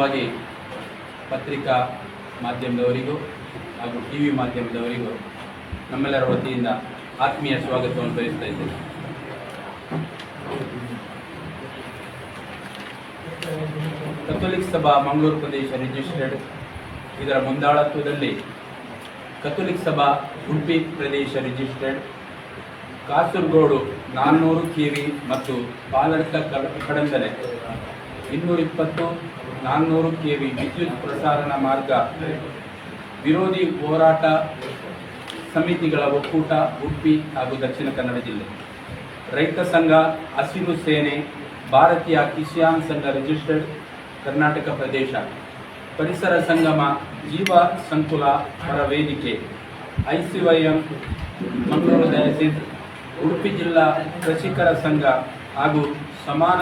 ವಾಗಿ ಪತ್ರಿಕಾ ಮಾಧ್ಯಮದವರಿಗೂ ಹಾಗೂ ಟಿವಿ ಮಾಧ್ಯಮದವರಿಗೂ ನಮ್ಮೆಲ್ಲರ ವತಿಯಿಂದ ಆತ್ಮೀಯ ಸ್ವಾಗತವನ್ನು ಬಯಸ್ತಾ ಇದ್ದೇನೆ. ಕಥೋಲಿಕ್ ಸಭಾ ಮಂಗಳೂರು ಪ್ರದೇಶ ರಿಜಿಸ್ಟರ್ಡ್ ಇದರ ಮುಂದಾಳತ್ವದಲ್ಲಿ ಕಥೋಲಿಕ್ ಸಭಾ ಉಡುಪಿ ಪ್ರದೇಶ ರಿಜಿಸ್ಟರ್ಡ್ ಕಾಸರಗೋಡು 400 KV ಮತ್ತು ಪಾಲಡ್ಕ ಕಡಂದಲೆ 220 400 KV ವಿದ್ಯುತ್ ಪ್ರಸಾರಣ ಮಾರ್ಗ ವಿರೋಧಿ ಹೋರಾಟ ಸಮಿತಿಗಳ ಒಕ್ಕೂಟ ಉಡುಪಿ ಹಾಗೂ ದಕ್ಷಿಣ ಕನ್ನಡ ಜಿಲ್ಲೆ, ರೈತ ಸಂಘ ಹಸಿರು ಸೇನೆ, ಭಾರತೀಯ ಕಿಸಾನ್ ಸಂಘ ರಿಜಿಸ್ಟರ್ಡ್ ಕರ್ನಾಟಕ ಪ್ರದೇಶ, ಪರಿಸರ ಸಂಗಮ, ಜೀವ ಸಂಕುಲ ಪರ ವೇದಿಕೆ, ICYM ಮಂಗಳೂರು ಡಯಾಸಿಸ್, ಉಡುಪಿ ಜಿಲ್ಲಾ ಕೃಷಿಕರ ಸಂಘ ಹಾಗೂ ಸಮಾನ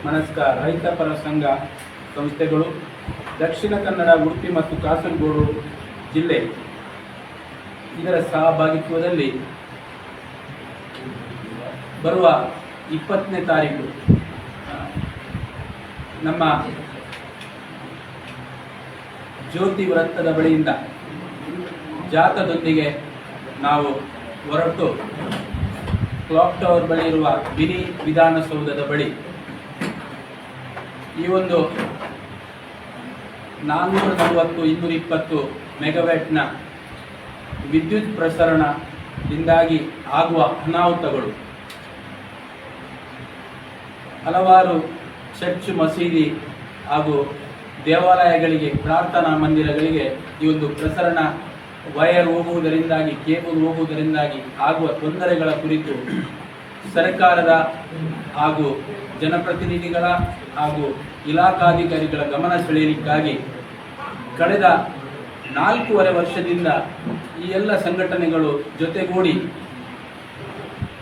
ಮನಸ್ಕ ರೈತ ಪರ ಸಂಘ ಸಂಸ್ಥೆಗಳು, ದಕ್ಷಿಣ ಕನ್ನಡ ಉಡುಪಿ ಮತ್ತು ಕಾಸರಗೋಡು ಜಿಲ್ಲೆ ಇದರ ಸಹಭಾಗಿತ್ವದಲ್ಲಿ ಬರುವ 20ನೇ ತಾರೀಕು ನಮ್ಮ ಜ್ಯೋತಿ ವೃತ್ತದ ಬಳಿಯಿಂದ ಜಾಥಾದೊಂದಿಗೆ ನಾವು ಹೊರಟು ಕ್ಲಾಕ್ ಟವರ್ ಬಳಿ ಇರುವ ಮಿನಿ ವಿಧಾನಸೌಧದ ಬಳಿ ಈ ಒಂದು 440-220 ಮೆಗಾವ್ಯಾಟ್ನ ವಿದ್ಯುತ್ ಪ್ರಸರಣದಿಂದಾಗಿ ಆಗುವ ಅನಾಹುತಗಳು, ಹಲವಾರು ಚರ್ಚ್, ಮಸೀದಿ ಹಾಗೂ ದೇವಾಲಯಗಳಿಗೆ, ಪ್ರಾರ್ಥನಾ ಮಂದಿರಗಳಿಗೆ ಈ ಒಂದು ಪ್ರಸರಣ ವೈರ್ ಹೋಗುವುದರಿಂದಾಗಿ, ಕೇಬಲ್ ಹೋಗುವುದರಿಂದಾಗಿ ಆಗುವ ತೊಂದರೆಗಳ ಕುರಿತು ಸರ್ಕಾರದ ಹಾಗೂ ಜನಪ್ರತಿನಿಧಿಗಳ ಹಾಗೂ ಇಲಾಖಾಧಿಕಾರಿಗಳ ಗಮನ ಸೆಳೆಯಲಿಕ್ಕಾಗಿ ಕಳೆದ 4.5 ವರ್ಷದಿಂದ ಈ ಎಲ್ಲ ಸಂಘಟನೆಗಳು ಜೊತೆಗೂಡಿ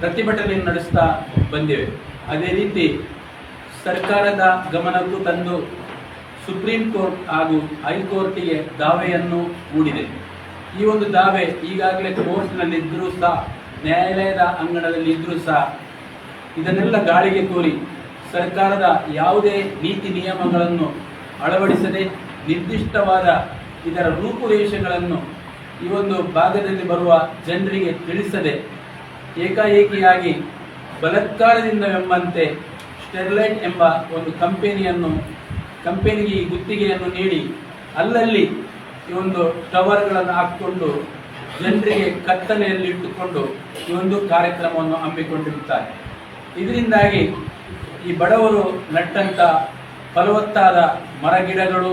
ಪ್ರತಿಭಟನೆ ನಡೆಸ್ತಾ ಬಂದಿವೆ. ಅದೇ ರೀತಿ ಸರ್ಕಾರದ ಗಮನಕ್ಕೂ ತಂದು ಸುಪ್ರೀಂ ಕೋರ್ಟ್ ಹಾಗೂ ಹೈಕೋರ್ಟಿಗೆ ದಾವೆಯನ್ನು ಹೂಡಿದೆ. ಈ ಒಂದು ದಾವೆ ಈಗಾಗಲೇ ಕೋರ್ಟ್ನಲ್ಲಿದ್ದರೂ ಸಹ, ನ್ಯಾಯಾಲಯದ ಅಂಗಣದಲ್ಲಿ ಇದ್ದರೂ ಸಹ ಇದನ್ನೆಲ್ಲ ಗಾಳಿಗೆ ತೋರಿ ಸರ್ಕಾರದ ಯಾವುದೇ ನೀತಿ ನಿಯಮಗಳನ್ನು ಅಳವಡಿಸದೆ, ನಿರ್ದಿಷ್ಟವಾದ ಇದರ ರೂಪುರೇಷೆಗಳನ್ನು ಈ ಒಂದು ಭಾಗದಲ್ಲಿ ಬರುವ ಜನರಿಗೆ ತಿಳಿಸದೆ, ಏಕಾಏಕಿಯಾಗಿ ಬಲಾತ್ಕಾರದಿಂದವೆಂಬಂತೆ ಸ್ಟೆರ್ಲೈಟ್ ಎಂಬ ಒಂದು ಕಂಪನಿಗೆ ಈ ಗುತ್ತಿಗೆಯನ್ನು ನೀಡಿ ಅಲ್ಲಲ್ಲಿ ಈ ಒಂದು ಟವರ್ಗಳನ್ನು ಹಾಕಿಕೊಂಡು ಜನರಿಗೆ ಕತ್ತಲೆಯಲ್ಲಿಟ್ಟುಕೊಂಡು ಈ ಒಂದು ಕಾರ್ಯಕ್ರಮವನ್ನು ಹಮ್ಮಿಕೊಂಡಿರುತ್ತಾರೆ. ಇದರಿಂದಾಗಿ ಈ ಬಡವರು ನಟ್ಟಂಥ ಫಲವತ್ತಾದ ಮರ ಗಿಡಗಳು,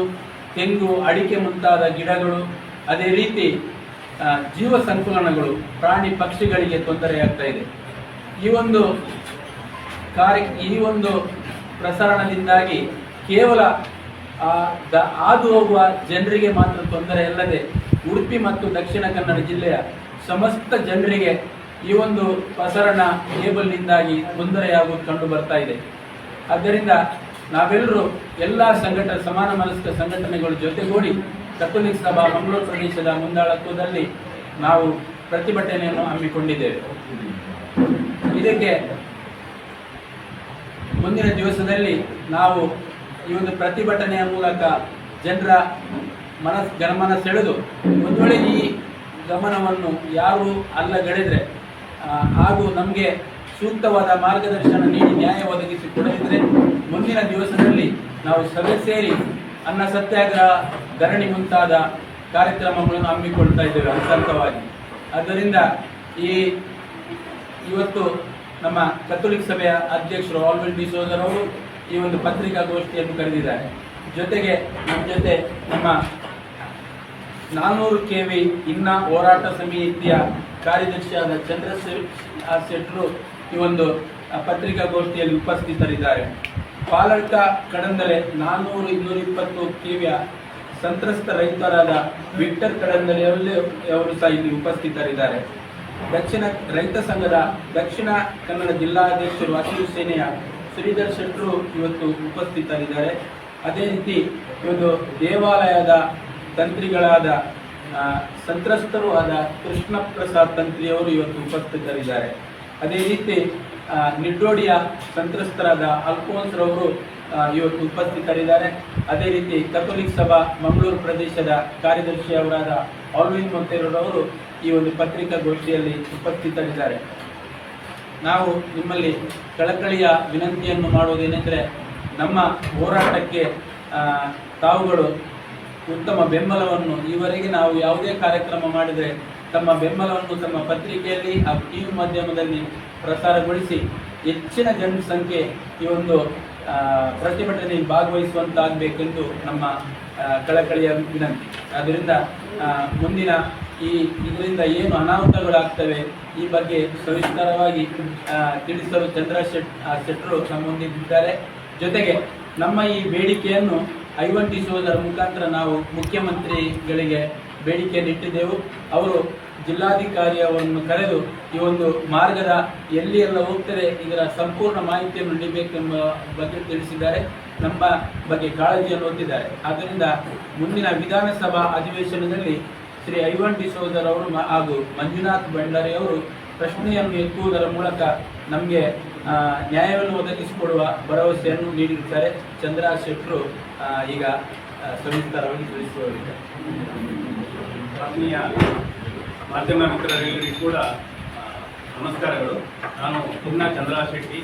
ತೆಂಗು, ಅಡಿಕೆ ಮುಂತಾದ ಗಿಡಗಳು, ಅದೇ ರೀತಿ ಜೀವ ಸಂಕುಲನಗಳು, ಪ್ರಾಣಿ ಪಕ್ಷಿಗಳಿಗೆ ತೊಂದರೆಯಾಗ್ತಾ ಇದೆ. ಈ ಒಂದು ಪ್ರಸರಣದಿಂದಾಗಿ ಕೇವಲ ಹಾದು ಹೋಗುವ ಜನರಿಗೆ ಮಾತ್ರ ತೊಂದರೆ ಅಲ್ಲದೆ ಉಡುಪಿ ಮತ್ತು ದಕ್ಷಿಣ ಕನ್ನಡ ಜಿಲ್ಲೆಯ ಸಮಸ್ತ ಜನರಿಗೆ ಈ ಒಂದು ಪ್ರಸರಣ ಕೇಬಲ್ನಿಂದಾಗಿ ತೊಂದರೆಯಾಗುವುದು ಕಂಡು ಬರ್ತಾ ಇದೆ. ಆದ್ದರಿಂದ ನಾವೆಲ್ಲರೂ ಎಲ್ಲ ಸಮಾನ ಮನಸ್ಕ ಸಂಘಟನೆಗಳ ಜೊತೆಗೂಡಿ ಕಥೋಲಿಕ್ ಸಭಾ ಮಂಗಳೂರು ಪ್ರದೇಶದ ಮುಂದಾಳತ್ವದಲ್ಲಿ ನಾವು ಪ್ರತಿಭಟನೆಯನ್ನು ಹಮ್ಮಿಕೊಂಡಿದ್ದೇವೆ. ಇದಕ್ಕೆ ಮುಂದಿನ ದಿವಸದಲ್ಲಿ ನಾವು ಈ ಒಂದು ಪ್ರತಿಭಟನೆಯ ಮೂಲಕ ಜನರ ಗಮನ ಸೆಳೆದು, ಒಂದು ವೇಳೆ ಈ ಗಮನವನ್ನು ಯಾರು ಅಲ್ಲಗಳೆದರೆ ಹಾಗೂ ನಮಗೆ ಸೂಕ್ತವಾದ ಮಾರ್ಗದರ್ಶನ ನೀಡಿ ನ್ಯಾಯ ಒದಗಿಸಿ ಕೊಡದಿದ್ದರೆ ಮುಂದಿನ ದಿವಸದಲ್ಲಿ ನಾವು ಸಭೆ ಸೇರಿ ಅನ್ನ ಸತ್ಯಾಗ್ರಹ, ಧರಣಿ ಮುಂತಾದ ಕಾರ್ಯಕ್ರಮಗಳನ್ನು ಹಮ್ಮಿಕೊಳ್ತಾ ಇದ್ದೇವೆ ಹಂತವಾಗಿ. ಆದ್ದರಿಂದ ಇವತ್ತು ನಮ್ಮ ಕಥೋಲಿಕ್ ಸಭೆಯ ಅಧ್ಯಕ್ಷರು ಆಲ್ವಿನ್ ಡಿಸೋಜರ್ ಅವರು ಈ ಒಂದು ಪತ್ರಿಕಾಗೋಷ್ಠಿಯನ್ನು ಕರೆದಿದ್ದಾರೆ. ಜೊತೆಗೆ ನಮ್ಮ ಜೊತೆ ನಮ್ಮ 400 KV ಇನ್ನ ಹೋರಾಟ ಸಮಿತಿಯ ಕಾರ್ಯದರ್ಶಿಯಾದ ಚಂದ್ರಶೇಖರ್ ಈ ಒಂದು ಪತ್ರಿಕಾಗೋಷ್ಠಿಯಲ್ಲಿ ಉಪಸ್ಥಿತರಿದ್ದಾರೆ. ಪಾಲಡ್ಕ ಕಡಂದಲೆ 400-220 KVಯ ಸಂತ್ರಸ್ತ ರೈತರಾದ ವಿಕ್ಟರ್ ಕಡಂದಲೆಯಲ್ಲಿ ಅವರು ಸಹ ಇಲ್ಲಿ ಉಪಸ್ಥಿತರಿದ್ದಾರೆ. ರೈತ ಸಂಘದ ದಕ್ಷಿಣ ಕನ್ನಡ ಜಿಲ್ಲಾಧ್ಯಕ್ಷರು ಹಸಿರು ಸೇನೆಯ ಶ್ರೀಧರ್ ಶೆಟ್ಟರು ಇವತ್ತು ಉಪಸ್ಥಿತರಿದ್ದಾರೆ. ಅದೇ ರೀತಿ ಇವತ್ತು ದೇವಾಲಯದ ತಂತ್ರಿಗಳಾದ ಸಂತ್ರಸ್ತರು ಆದ ಕೃಷ್ಣ ಪ್ರಸಾದ್ ತಂತ್ರಿಯವರು ಇವತ್ತು ಉಪಸ್ಥಿತರಿದ್ದಾರೆ. ಅದೇ ರೀತಿ ನಿಡ್ಡೋಡಿಯ ಸಂತ್ರಸ್ತರಾದ ಅಲ್ಫೋನ್ಸ್ ರವರು ಇವತ್ತು ಉಪಸ್ಥಿತರಿದ್ದಾರೆ. ಅದೇ ರೀತಿ ಕಥೋಲಿಕ್ ಸಭಾ ಮಂಗಳೂರು ಪ್ರದೇಶದ ಕಾರ್ಯದರ್ಶಿಯವರಾದ ಆಲ್ವಿನ್ ಮೊಂತೆರವರು ಈ ಒಂದು ಪತ್ರಿಕಾಗೋಷ್ಠಿಯಲ್ಲಿ ಉಪಸ್ಥಿತರಿದ್ದಾರೆ. ನಾವು ನಿಮ್ಮಲ್ಲಿ ಕಳಕಳಿಯ ವಿನಂತಿಯನ್ನು ಮಾಡುವುದೇನೆಂದರೆ, ನಮ್ಮ ಹೋರಾಟಕ್ಕೆ ತಾವುಗಳು ಉತ್ತಮ ಬೆಂಬಲವನ್ನು, ಈವರೆಗೆ ನಾವು ಯಾವುದೇ ಕಾರ್ಯಕ್ರಮ ಮಾಡಿದರೆ ತಮ್ಮ ಬೆಂಬಲವನ್ನು ತಮ್ಮ ಪತ್ರಿಕೆಯಲ್ಲಿ ಹಾಗೂ ಟಿವಿ ಮಾಧ್ಯಮದಲ್ಲಿ ಪ್ರಸಾರಗೊಳಿಸಿ ಹೆಚ್ಚಿನ ಜನಸಂಖ್ಯೆ ಈ ಒಂದು ಪ್ರತಿಭಟನೆಯಲ್ಲಿ ಭಾಗವಹಿಸುವಂತಾಗಬೇಕೆಂದು ನಮ್ಮ ಕಳಕಳಿಯ ವಿನಂತಿ. ಆದ್ದರಿಂದ ಮುಂದಿನ ಇದರಿಂದ ಏನು ಅನಾಹುತಗಳಾಗ್ತವೆ ಈ ಬಗ್ಗೆ ಸವಿಸ್ತಾರವಾಗಿ ತಿಳಿಸಲು ಶೆಟ್ಟರು ನಮ್ಮೊಂದಿಗಿದ್ದಾರೆ. ಜೊತೆಗೆ ನಮ್ಮ ಈ ಬೇಡಿಕೆಯನ್ನು ಐವಂಟಿಸುವುದರ ಮುಖಾಂತರ ನಾವು ಮುಖ್ಯಮಂತ್ರಿಗಳಿಗೆ ಬೇಡಿಕೆಯನ್ನು ಇಟ್ಟಿದ್ದೆವು. ಅವರು ಜಿಲ್ಲಾಧಿಕಾರಿಯವರನ್ನು ಕರೆದು ಈ ಒಂದು ಮಾರ್ಗದ ಎಲ್ಲಿ ಎಲ್ಲ ಹೋಗ್ತಾರೆ ಇದರ ಸಂಪೂರ್ಣ ಮಾಹಿತಿಯನ್ನು ನೀಡಬೇಕೆಂಬ ಬಗ್ಗೆ ತಿಳಿಸಿದ್ದಾರೆ. ನಮ್ಮ ಬಗ್ಗೆ ಕಾಳಜಿಯನ್ನು ಹೊಂದಿದ್ದಾರೆ. ಆದ್ದರಿಂದ ಮುಂದಿನ ವಿಧಾನಸಭಾ ಅಧಿವೇಶನದಲ್ಲಿ ಶ್ರೀ ಐವನ್ ಡಿಸೋಜರ್ ಅವರು ಹಾಗೂ ಮಂಜುನಾಥ್ ಭಂಡಾರಿ ಅವರು ಪ್ರಶ್ನೆಯನ್ನು ಎತ್ತುವುದರ ಮೂಲಕ ನಮಗೆ ನ್ಯಾಯವನ್ನು ಒದಗಿಸಿಕೊಡುವ ಭರವಸೆಯನ್ನು ನೀಡಿರುತ್ತಾರೆ. ಶೆಟ್ಟರು ಈಗ ಸವಿಸ್ತಾರವಾಗಿ ತಿಳಿಸುವವರಿದ್ದಾರೆ. ಆತ್ಮೀಯ ಮಾಧ್ಯಮ ಮಿತ್ರರೆಲ್ಲರಿಗೂ ಕೂಡ ನಮಸ್ಕಾರಗಳು. ನಾನು ಶೆಟ್ಟಿ,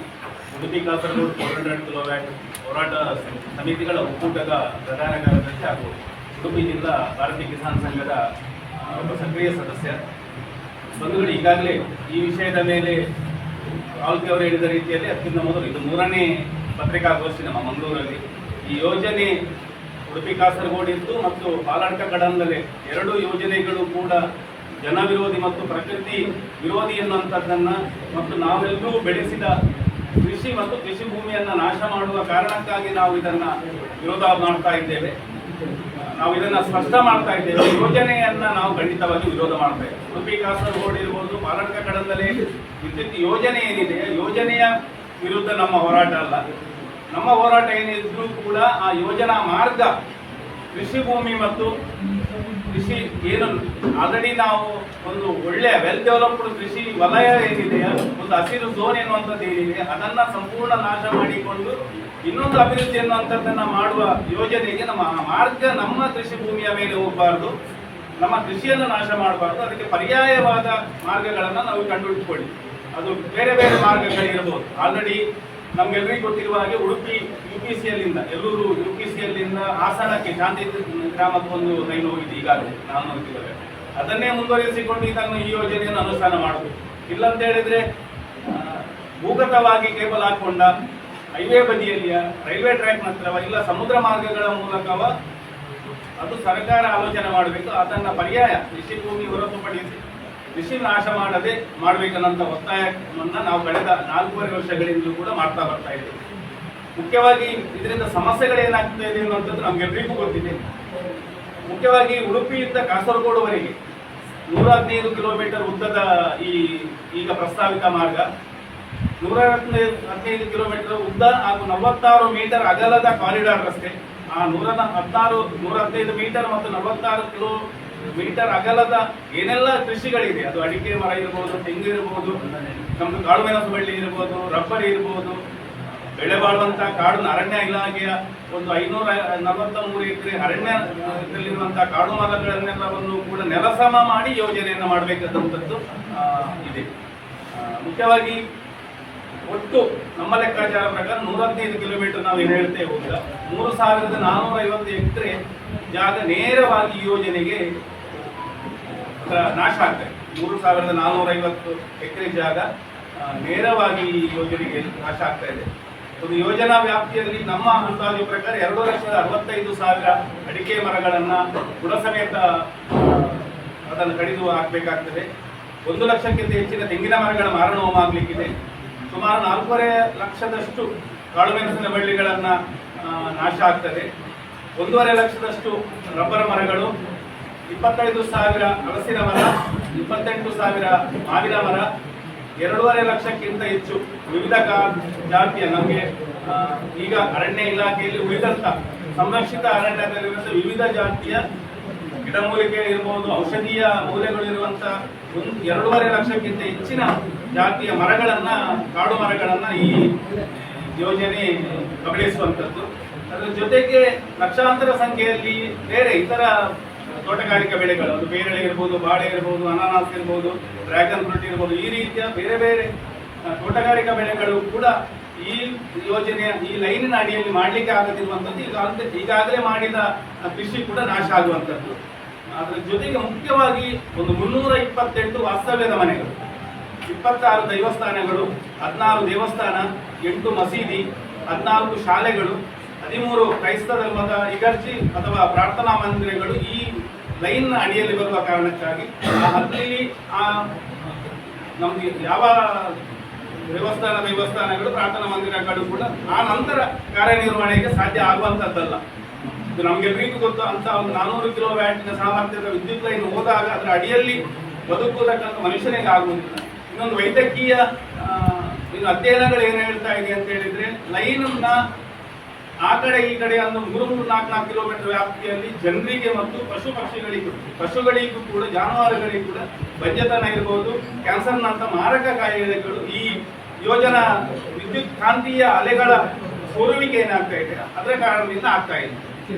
ಉಡುಪಿ ಕಾಸರಗೋಡು 400 ಕಿಲೋವ್ಯಾಟ್ ಹೋರಾಟ ಸಮಿತಿಗಳ ಒಕ್ಕೂಟದ ಪ್ರಧಾನ ಕಾರ್ಯದರ್ಶಿ ಹಾಗೂ ಉಡುಪಿ ಜಿಲ್ಲಾ ಭಾರತೀಯ ಕಿಸಾನ್ ಸಂಘದ ಒಬ್ಬ ಸಕ್ರಿಯ ಸದಸ್ಯ. ಬಂಧುಗಳು, ಈಗಾಗಲೇ ಈ ವಿಷಯದ ಮೇಲೆ ರಾಹುಲ್ ಅವರು ಹೇಳಿದ ರೀತಿಯಲ್ಲಿ ಅದಕ್ಕಿಂತ ಮೊದಲು ಇದು 3ನೇ ಪತ್ರಿಕಾಗೋಷ್ಠಿ ನಮ್ಮ ಮಂಗಳೂರಲ್ಲಿ. ಈ ಯೋಜನೆ ಉಡುಪಿ ಕಾಸರಗೋಡಿದ್ದು ಮತ್ತು ಪಾಲಡ್ಕ ಕಡಂದಲೆ 2 ಯೋಜನೆಗಳು ಕೂಡ ಜನ ವಿರೋಧಿ ಮತ್ತು ಪ್ರಕೃತಿ ವಿರೋಧಿ ಎನ್ನುವಂಥದ್ದನ್ನು ಮತ್ತು ನಾವೆಲ್ಲರೂ ಬೆಳೆಸಿದ ಕೃಷಿ ಮತ್ತು ಕೃಷಿ ಭೂಮಿಯನ್ನು ನಾಶ ಮಾಡುವ ಕಾರಣಕ್ಕಾಗಿ ನಾವು ಇದನ್ನು ವಿರೋಧ ಮಾಡ್ತಾ ಇದ್ದೇವೆ. ನಾವು ಇದನ್ನು ಸ್ಪಷ್ಟ ಮಾಡ್ತಾ ಇದ್ದೇವೆ. ಯೋಜನೆಯನ್ನು ನಾವು ಖಂಡಿತವಾಗಿ ವಿರೋಧ ಮಾಡ್ತಾ ಇದ್ದೇವೆ. ಉಡುಪಿ ಕಾಸರಗೋಡು ಇರ್ಬೋದು, ಪಾಲಡ್ಕ ಕಡಂದಲೆ ವಿದ್ಯುತ್ ಯೋಜನೆ ಏನಿದೆ, ಯೋಜನೆಯ ವಿರುದ್ಧ ನಮ್ಮ ಹೋರಾಟ ಅಲ್ಲ. ನಮ್ಮ ಹೋರಾಟ ಏನಿದ್ರೂ ಕೂಡ ಆ ಯೋಜನಾ ಮಾರ್ಗ ಕೃಷಿ ಭೂಮಿ ಮತ್ತು ಕೃಷಿ ಏನು ಆಲ್ರೆಡಿ ನಾವು ಒಂದು ಒಳ್ಳೆಯ ವೆಲ್ ಡೆವಲಪ್ಡ್ ಕೃಷಿ ವಲಯ ಏನಿದೆಯಾ, ಒಂದು ಹಸಿರು ಝೋನ್ ಎನ್ನುವಂಥದ್ದು ಏನಿದೆ, ಅದನ್ನ ಸಂಪೂರ್ಣ ನಾಶ ಮಾಡಿಕೊಂಡು ಇನ್ನೊಂದು ಅಭಿವೃದ್ಧಿ ಎನ್ನುವಂಥದ್ದನ್ನ ಮಾಡುವ ಯೋಜನೆಗೆ ನಮ್ಮ ಮಾರ್ಗ ನಮ್ಮ ಕೃಷಿ ಭೂಮಿಯ ಮೇಲೆ ಹೋಗಬಾರ್ದು, ನಮ್ಮ ಕೃಷಿಯನ್ನು ನಾಶ ಮಾಡಬಾರ್ದು. ಅದಕ್ಕೆ ಪರ್ಯಾಯವಾದ ಮಾರ್ಗಗಳನ್ನು ನಾವು ಕಂಡುಹಿಡಿದುಕೊಳ್ಳಿ. ಅದು ಬೇರೆ ಬೇರೆ ಮಾರ್ಗಗಳಿರಬಹುದು. ಆಲ್ರೆಡಿ ನಮ್ಗೆಲ್ಲರಿಗೂ ಗೊತ್ತಿರುವ ಹಾಗೆ ಉಡುಪಿ UPCLಯಿಂದ ಎಲ್ಲೂರು UPCLಯಿಂದ ಹಾಸನಕ್ಕೆ ಶಾಂತಿ ಗ್ರಾಮದ ಒಂದು ಲೈನ್ ಹೋಗಿದೆ ಈಗಾಗಲೇ ನಾನು ನೋಡ್ತಿದ್ದೇವೆ. ಅದನ್ನೇ ಮುಂದುವರಿಸಿಕೊಂಡು ಇದನ್ನು ಈ ಯೋಜನೆಯನ್ನು ಅನುಷ್ಠಾನ ಮಾಡಬೇಕು. ಇಲ್ಲಂತ ಹೇಳಿದ್ರೆ ಭೂಗತವಾಗಿ ಕೇಬಲ್ ಹಾಕೊಂಡ ಹೈವೇ ಬದಿಯಲ್ಲಿಯ ರೈಲ್ವೆ ಟ್ರ್ಯಾಕ್ ಹತ್ರವ ಇಲ್ಲ ಸಮುದ್ರ ಮಾರ್ಗಗಳ ಮೂಲಕವ ಅದು ಸರ್ಕಾರ ಆಲೋಚನೆ ಮಾಡಬೇಕು. ಅದನ್ನ ಪರ್ಯಾಯ ಕೃಷಿ ಭೂಮಿ ಹೊರತುಪಡಿಸಿ ಕೃಷಿ ನಾಶ ಮಾಡದೆ ಮಾಡಬೇಕನ್ನಂತ ಒತ್ತಾಯವನ್ನು ನಾವು ಕಳೆದ 4.5 ವರ್ಷಗಳಿಂದಲೂ ಕೂಡ ಮಾಡ್ತಾ ಬರ್ತಾ ಇದ್ದೇವೆ. ಮುಖ್ಯವಾಗಿ ಇದರಿಂದ ಸಮಸ್ಯೆಗಳೇನಾಗ್ತಾ ಇದೆ ಅನ್ನುವಂಥದ್ದು ನಮ್ಗೆಲ್ಲರಿಗೂ ಗೊತ್ತಿದೆ. ಮುಖ್ಯವಾಗಿ ಉಡುಪಿಯಿಂದ ಕಾಸರಗೋಡುವರೆಗೆ 115 ಕಿಲೋಮೀಟರ್ ಉದ್ದದ ಈಗ ಪ್ರಸ್ತಾವಿತ ಮಾರ್ಗ, 115 ಕಿಲೋಮೀಟರ್ ಉದ್ದ ಹಾಗೂ 46 ಮೀಟರ್ ಅಗಲದ ಕಾರಿಡಾರ್ ರಸ್ತೆ. ಆ 115 ಮೀಟರ್ ಮತ್ತು 46 ಕಿಲೋಮೀಟರ್ ಅಗಲದ ಏನೆಲ್ಲ ಕೃಷಿಗಳಿದೆ, ಅದು ಅಡಿಕೆ ಮರ ಇರ್ಬೋದು, ತೆಂಗು ಇರ್ಬೋದು, ನಮ್ದು ಕಾಳುಮೆಣಸು ಬಳ್ಳಿ ಇರ್ಬೋದು, ರಬ್ಬರ್ ಇರ್ಬೋದು, ಬೆಳೆ ಬಾಳುವಂತಹ ಕಾಡು ಅರಣ್ಯ ಇಲಾಖೆಯ ಒಂದು 543 ಎಕರೆ ಅರಣ್ಯದಲ್ಲಿರುವಂತಹ ಕಾಡು ಮರಗಳನ್ನೆಲ್ಲವನ್ನು ಕೂಡ ನೆಲಸಮ ಮಾಡಿ ಯೋಜನೆಯನ್ನು ಮಾಡಬೇಕಾದಂಥದ್ದು ಇದೆ. ಮುಖ್ಯವಾಗಿ ಒಟ್ಟು ನಮ್ಮ ಲೆಕ್ಕಾಚಾರ ಪ್ರಕಾರ 115 ಕಿಲೋಮೀಟರ್ ನಾವು ಏನು ಹೇಳ್ತೇವೆ ಹೋದ 3450 ಎಕರೆ ಜಾಗ ನೇರವಾಗಿ ಯೋಜನೆಗೆ ನಾಶ ಆಗ್ತದೆ. 3450 ಎಕರೆ ಜಾಗ ನೇರವಾಗಿ ಈ ಯೋಜನೆಗೆ ನಾಶ ಆಗ್ತಾ ಇದೆ. ಒಂದು ಯೋಜನಾ ವ್ಯಾಪ್ತಿಯಲ್ಲಿ ನಮ್ಮ ಅಂದಾಜು ಪ್ರಕಾರ 2,65,000 ಅಡಿಕೆ ಮರಗಳನ್ನ ಬುಡ ಸಮೇತ ಅದನ್ನು ಕಡಿದು ಹಾಕಬೇಕಾಗ್ತದೆ. 1 ಲಕ್ಷಕ್ಕಿಂತ ಹೆಚ್ಚಿನ ತೆಂಗಿನ ಮರಗಳ ಮಾರಣ ಹೋಮ ಆಗ್ಲಿಕ್ಕಿದೆ. ಸುಮಾರು 4.5 ಲಕ್ಷದಷ್ಟು ಕಾಳುಮೆಣಸಿನ ಬಳ್ಳಿಗಳನ್ನ ನಾಶ ಆಗ್ತದೆ. 1.5 ಲಕ್ಷದಷ್ಟು ರಬ್ಬರ್ ಮರಗಳು, 25,000 ಹಲಸಿನ ಮರ, 28,000 ಮಾವಿನ ಮರ, 2.5 ಲಕ್ಷಕ್ಕಿಂತ ಹೆಚ್ಚು ವಿವಿಧ ಜಾತಿಯ ನಮಗೆ ಈಗ ಅರಣ್ಯ ಇಲಾಖೆಯಲ್ಲಿ ಉಳಿದಂತ ಸಂರಕ್ಷಿತ ಅರಣ್ಯದಲ್ಲಿರುವಂಥ ವಿವಿಧ ಜಾತಿಯ ಗಿಡಮೂಲಿಕೆ ಇರ್ಬೋದು, ಔಷಧೀಯ ಮೂಲೆಗಳಿರುವಂಥ 2.5 ಲಕ್ಷಕ್ಕಿಂತ ಹೆಚ್ಚಿನ ಜಾತಿಯ ಮರಗಳನ್ನ, ಕಾಡು ಮರಗಳನ್ನ ಈ ಯೋಜನೆ ಕಬಳಿಸುವಂಥದ್ದು. ಅದರ ಜೊತೆಗೆ ಲಕ್ಷಾಂತರ ಸಂಖ್ಯೆಯಲ್ಲಿ ಬೇರೆ ಇತರ ತೋಟಗಾರಿಕಾ ಬೆಳೆಗಳು, ಅದು ಪೇರಳೆ ಇರ್ಬೋದು, ಬಾಳೆ ಇರ್ಬೋದು, ಅನಾನಸ್ ಇರ್ಬೋದು, ಡ್ರ್ಯಾಗನ್ ಫ್ರೂಟ್ ಇರ್ಬೋದು, ಈ ರೀತಿಯ ಬೇರೆ ಬೇರೆ ತೋಟಗಾರಿಕಾ ಬೆಳೆಗಳು ಕೂಡ ಈ ಯೋಜನೆಯ ಈ ಲೈನಿನ ಅಡಿಯಲ್ಲಿ ಮಾಡಲಿಕ್ಕೆ ಆಗದಿರುವಂಥದ್ದು. ಈಗಾಗಲೇ ಮಾಡಿದ ಕೃಷಿ ಕೂಡ ನಾಶ ಆಗುವಂಥದ್ದು. ಅದರ ಜೊತೆಗೆ ಮುಖ್ಯವಾಗಿ ಒಂದು 328 ವಾಸ್ತವ್ಯದ ಮನೆಗಳು, 26 ದೈವಸ್ಥಾನಗಳು, 16 ದೇವಸ್ಥಾನ, 8 ಮಸೀದಿ, 14 ಶಾಲೆಗಳು, 13 ಕ್ರೈಸ್ತ ಧರ್ಮದ ಇಗರ್ಜಿ ಅಥವಾ ಪ್ರಾರ್ಥನಾ ಮಂದಿರಗಳು ಈ ಲೈನ್ ಅಡಿಯಲ್ಲಿ ಬರುವ ಕಾರಣಕ್ಕಾಗಿ ಅಲ್ಲಿ ನಮ್ಗೆ ಯಾವ ದೇವಸ್ಥಾನಗಳು ಪ್ರಾರ್ಥನಾ ಮಂದಿರಗಳು ಕೂಡ ಆ ನಂತರ ಕಾರ್ಯನಿರ್ವಹಣೆಗೆ ಸಾಧ್ಯ ಆಗುವಂತದ್ದಲ್ಲ. ಇದು ನಮ್ಗೆಲ್ಲರಿಗೂ ಗೊತ್ತು. ಅಂತ ಒಂದು 400 ಕಿಲೋವ್ಯಾಟ್ನ ಸಾಮರ್ಥ್ಯದ ವಿದ್ಯುತ್ ಲೈನ್ ಹೋದಾಗ ಅದರ ಅಡಿಯಲ್ಲಿ ಬದುಕುವುದಕ್ಕಂತ ಮನುಷ್ಯನಿಗೆ ಆಗುವುದಿಲ್ಲ. ಇನ್ನೊಂದು ವೈದ್ಯಕೀಯ ಇನ್ನು ಅಧ್ಯಯನಗಳು ಏನು ಹೇಳ್ತಾ ಇದೆ ಅಂತ ಹೇಳಿದ್ರೆ, ಲೈನ್ನ ಆ ಕಡೆ ಈ ಕಡೆ ಒಂದು 3-4 ಕಿಲೋಮೀಟರ್ ವ್ಯಾಪ್ತಿಯಲ್ಲಿ ಜನರಿಗೆ ಮತ್ತು ಪಶುಗಳಿಗೂ ಕೂಡ ಜಾನುವಾರುಗಳಿಗೂ ಕೂಡ ಬಂಜತನ ಇರಬಹುದು, ಕ್ಯಾನ್ಸರ್ನಂತ ಮಾರಕ ಕಾಯಿಲೆಗಳು ಈ ಯೋಜನಾ ವಿದ್ಯುತ್ ಕಾಂತೀಯ ಅಲೆಗಳ ಸೋರುವಿಕೆ ಏನಾಗ್ತಾ ಇದೆ ಅದರ ಕಾರಣದಿಂದ ಆಗ್ತಾ ಇದೆ.